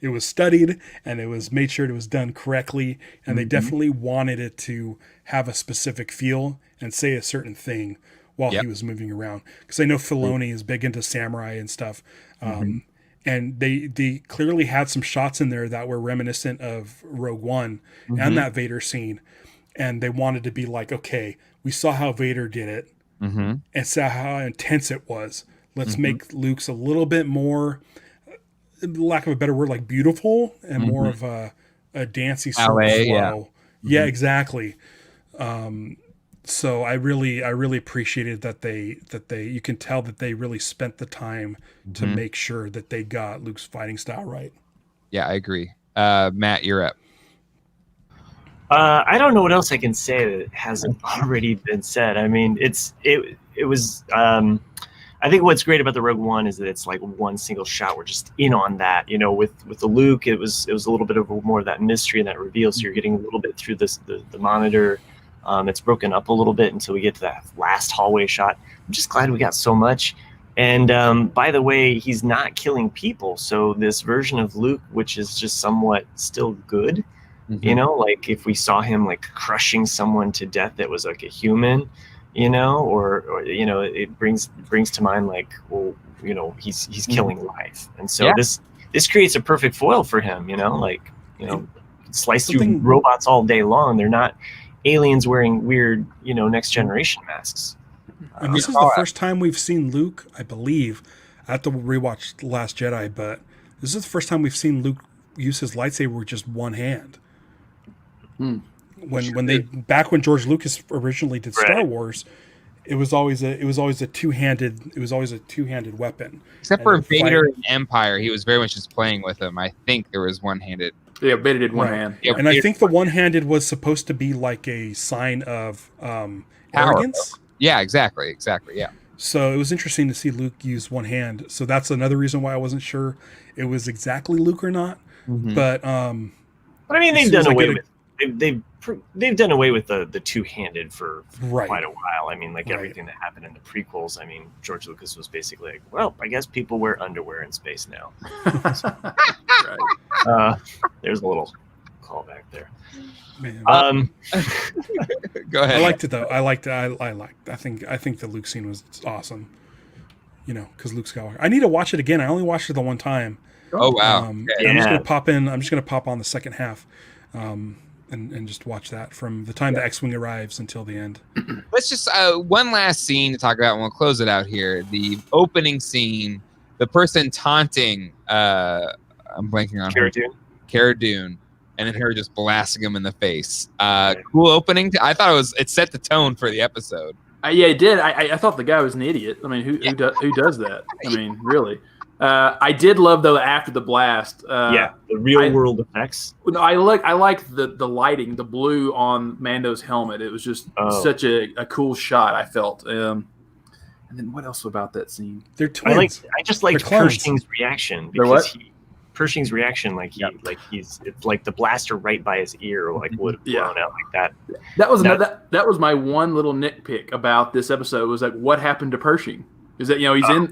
It was studied and it was made sure it was done correctly, and they definitely wanted it to have a specific feel and say a certain thing while he was moving around. Because I know Filoni is big into samurai and stuff, and they clearly had some shots in there that were reminiscent of Rogue One and that Vader scene, and they wanted to be like, okay, we saw how Vader did it and saw how intense it was. Let's make Luke's a little bit more, lack of a better word, like beautiful and more of a dancey sort of flow. Yeah, exactly. So I really appreciated that they you can tell that they really spent the time to make sure that they got Luke's fighting style right. Yeah, I agree. Matt, you're up. I don't know what else I can say that hasn't already been said. I mean, it was. I think what's great about the Rogue One is that it's like one single shot. We're just in on that, you know. With the Luke, it was a little bit of more of that mystery and that reveal. So you're getting a little bit through the monitor. It's broken up a little bit until we get to that last hallway shot. I'm just glad we got so much. And by the way, he's not killing people. So this version of Luke, which is just somewhat still good, you know, like if we saw him like crushing someone to death that was like a human, you know, or you know, it brings to mind like, well, you know, he's killing life. And so this creates a perfect foil for him, you know, like, you know, slice through robots all day long. They're not aliens wearing weird, you know, next generation masks. And this is the first time we've seen Luke, I believe. I have to rewatch The Last Jedi, but this is the first time we've seen Luke use his lightsaber with just one hand. When George Lucas originally did Star Wars, it was always a two-handed weapon. Except for Vader and Empire, he was very much just playing with him. I think there was one-handed. Yeah, Vader did one hand. Yeah, and I think the one-handed was supposed to be like a sign of arrogance. Yeah, exactly. Yeah. So it was interesting to see Luke use one hand. So that's another reason why I wasn't sure it was exactly Luke or not. But I mean, they've done away with they've done away with the two-handed for quite a while. I mean, like everything that happened in the prequels. I mean, George Lucas was basically like, well, I guess people wear underwear in space now. There's a little callback there. Man. Go ahead. I liked it though. I think the Luke scene was awesome. You know, because Luke Skywalker. I need to watch it again. I only watched it the one time. Oh wow! I'm just gonna pop in. I'm just gonna pop on the second half, and just watch that from the time the X-wing arrives until the end. Let's just one last scene to talk about, and we'll close it out here. The opening scene, the person taunting. I'm blanking on Cara Dune, and then her just blasting him in the face. Cool opening. I thought it set the tone for the episode. Yeah, it did. I thought the guy was an idiot. I mean, who does that? I mean, really. I did love though after the blast. The real world effects. No, I like the lighting, the blue on Mando's helmet. It was just such a cool shot. I felt. And then what else about that scene? They're twins. I just liked Pershing's reaction because Pershing's reaction, it's like the blaster right by his ear, like would have blown out like that. That was my one little nitpick about this episode was like, what happened to Pershing? Is that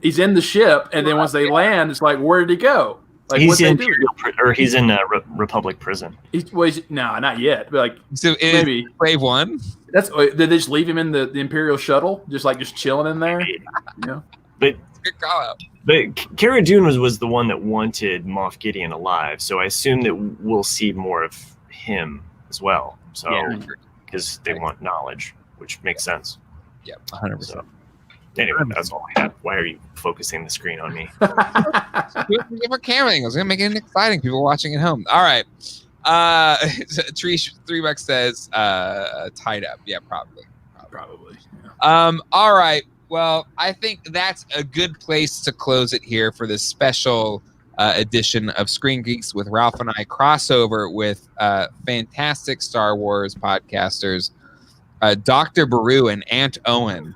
he's in the ship, and then once they land, it's like, where did he go? Like he's in he's in Republic prison. No, not yet. But like, so maybe Wave 1. Did they just leave him in the Imperial shuttle, just chilling in there? Yeah, but good call out. But Cara Dune was the one that wanted Moff Gideon alive, so I assume that we'll see more of him as well. So because they want knowledge, which makes sense. Yeah, 100%. So, anyway, that's all I had. Why are you focusing the screen on me? We're carrying. I was gonna make it exciting. People watching at home. All right. $3 says tied up. Yeah, probably. Yeah. All right. Well, I think that's a good place to close it here for this special edition of Screen Geeks with Ralph and I crossover with fantastic Star Wars podcasters, Dr. Beru and Aunt Owen,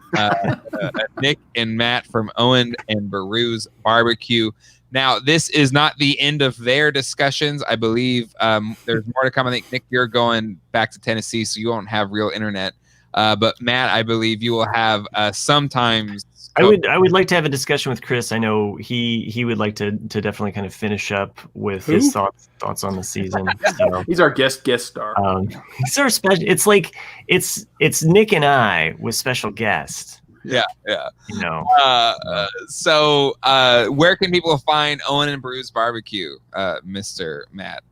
Nick and Matt from Owen and Beru's Barbecue. Now, this is not the end of their discussions. I believe there's more to come. I think, Nick, you're going back to Tennessee, so you won't have real internet. But Matt, I believe you will have sometimes. I would like to have a discussion with Chris. I know he would like to definitely kind of finish up with his thoughts on the season. So, he's our guest star. He's our special. It's like it's Nick and I with special guest. Yeah. You know. So where can people find Owen and Beru's Barbecue, Mr. Matt,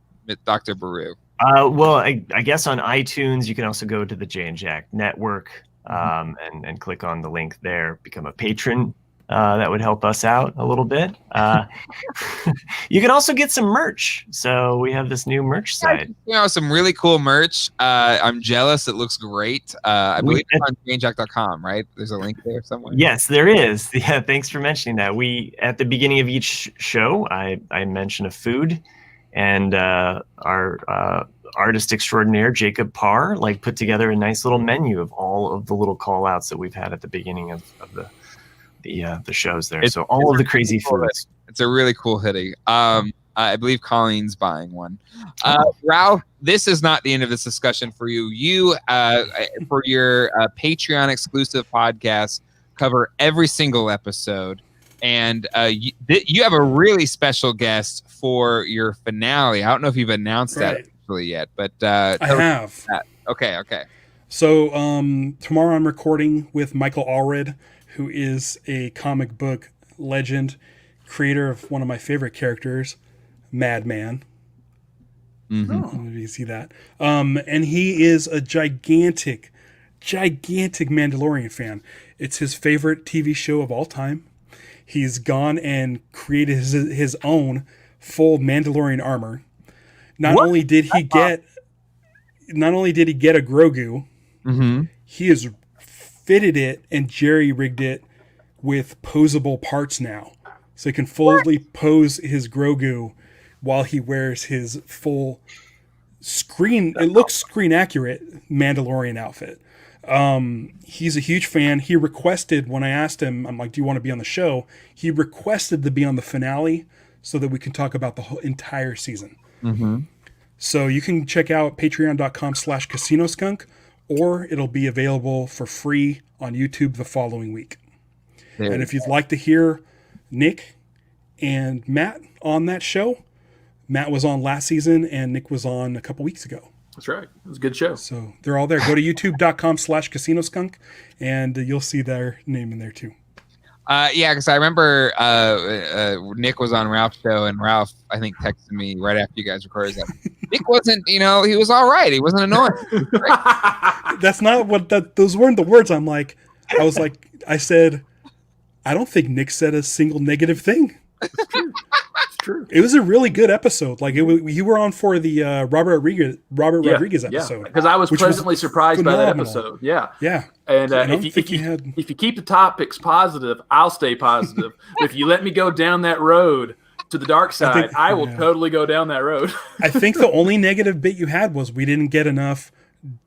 Dr. Beru? Well, I guess on iTunes, you can also go to the Jay and Jack Network and click on the link there, become a patron. That would help us out a little bit. You can also get some merch. So we have this new merch site. Some really cool merch. I'm jealous. It looks great. I believe it's on jayandjack.com, right? There's a link there somewhere. Yes, there is. Yeah, thanks for mentioning that. At the beginning of each show, I mention a food. And our artist extraordinaire, Jacob Parr, put together a nice little menu of all of the little call outs that we've had at the beginning of the shows there. So all of the crazy foods. It's a really cool hoodie. I believe Colleen's buying one. Ralph, this is not the end of this discussion for you. You, for your Patreon exclusive podcast, cover every single episode. And you have a really special guest for your finale. I don't know if you've announced that actually yet, but I have. Okay. So tomorrow I'm recording with Michael Allred, who is a comic book legend, creator of one of my favorite characters, Madman. Mm-hmm. You see that? And he is a gigantic Mandalorian fan. It's his favorite TV show of all time. He's gone and created his own full Mandalorian armor. Not only did he get a Grogu, he has fitted it and jerry-rigged it with posable parts now. So he can fully pose his Grogu while he wears his full screen accurate Mandalorian outfit. He's a huge fan. He requested, when I asked him, I'm like, do you want to be on the show? He requested to be on the finale so that we can talk about the whole entire season. Mm-hmm. So you can check out patreon.com/casinoskunk, or it'll be available for free on YouTube the following week. And if you'd like to hear Nick and Matt on that show, Matt was on last season and Nick was on a couple weeks ago. That's right. It was a good show. So they're all there. Go to youtube.com/casinoskunk and you'll see their name in there too. Yeah, because I remember Nick was on Ralph's show, and Ralph, I think, texted me right after you guys recorded that. Nick wasn't, he was all right. He wasn't annoying. That's not what those weren't the words. I said, I don't think Nick said a single negative thing. It's true. It was a really good episode. Like you were on for the Robert Rodriguez episode. Because I was pleasantly surprised by that episode. Yeah. Yeah. And if you keep the topics positive, I'll stay positive. If you let me go down that road to the dark side, I will totally go down that road. I think the only negative bit you had was we didn't get enough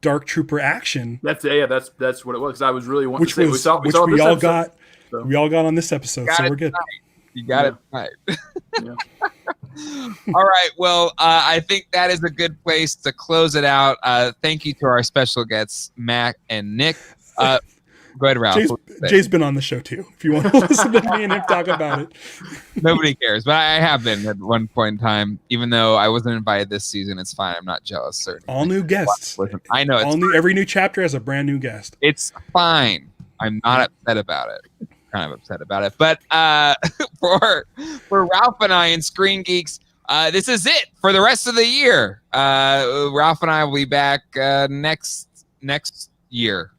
Dark Trooper action. That's what it was. Because I was really wanting Which to say we all got. So. We all got on this episode, so we're good. You got it right. Yeah. All right. Well, I think that is a good place to close it out. Thank you to our special guests, Mac and Nick. Go ahead, Ralph. Jay's been on the show too. If you want to listen to me and him talk about it. Nobody cares, but I have been at one point in time. Even though I wasn't invited this season, it's fine. I'm not jealous. Certainly. All new guests. I know. Every new chapter has a brand new guest. It's fine. I'm not upset about it. Kind of upset about it, but for Ralph and I and Screen Geeks, this is it for the rest of the year. Ralph and I will be back next year,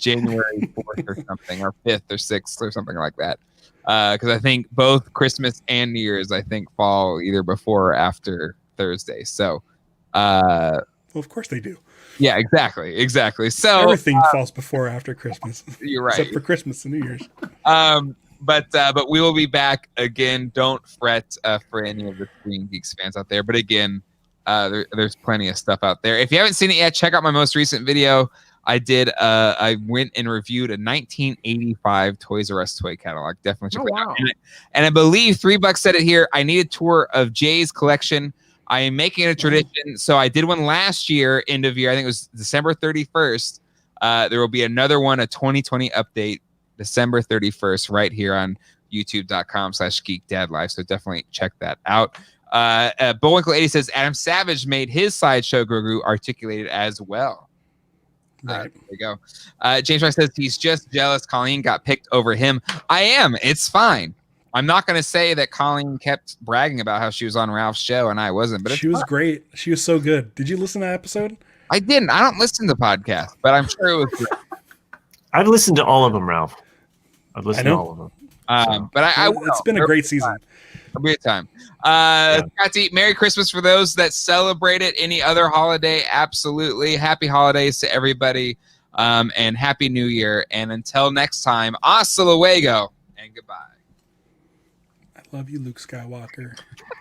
January 4th or something, or 5th or 6th or something like that. Because I think both Christmas and New Year's fall either before or after Thursday. So, well, of course they do. Yeah, exactly. So everything falls before or after Christmas. You're right, except for Christmas and New Year's. But we will be back again. Don't fret for any of the Screen Geeks fans out there. But again, there's plenty of stuff out there. If you haven't seen it yet, check out my most recent video. I went and reviewed a 1985 Toys R Us toy catalog. Definitely check it out. And I believe $3 said it here. I need a tour of Jay's collection. I am making it a tradition. So I did one last year, end of year. I think it was December 31st. There will be another one, a 2020 update, December 31st, right here on youtube.com/geekdadlive. So definitely check that out. Bullwinkle80 says Adam Savage made his sideshow Grogu articulated as well. Right. There you go. James Rice says he's just jealous Colleen got picked over him. I am. It's fine. I'm not going to say that Colleen kept bragging about how she was on Ralph's show and I wasn't, but she was great. She was so good. Did you listen to that episode? I didn't. I don't listen to podcasts, but I'm sure it was great. I've listened to all of them, Ralph. I've listened to all of them. But I will. It's been a great season. It'll be a time. Scotty, Merry Christmas for those that celebrate it. Any other holiday? Absolutely. Happy holidays to everybody. And Happy New Year. And until next time, hasta luego and goodbye. I love you, Luke Skywalker.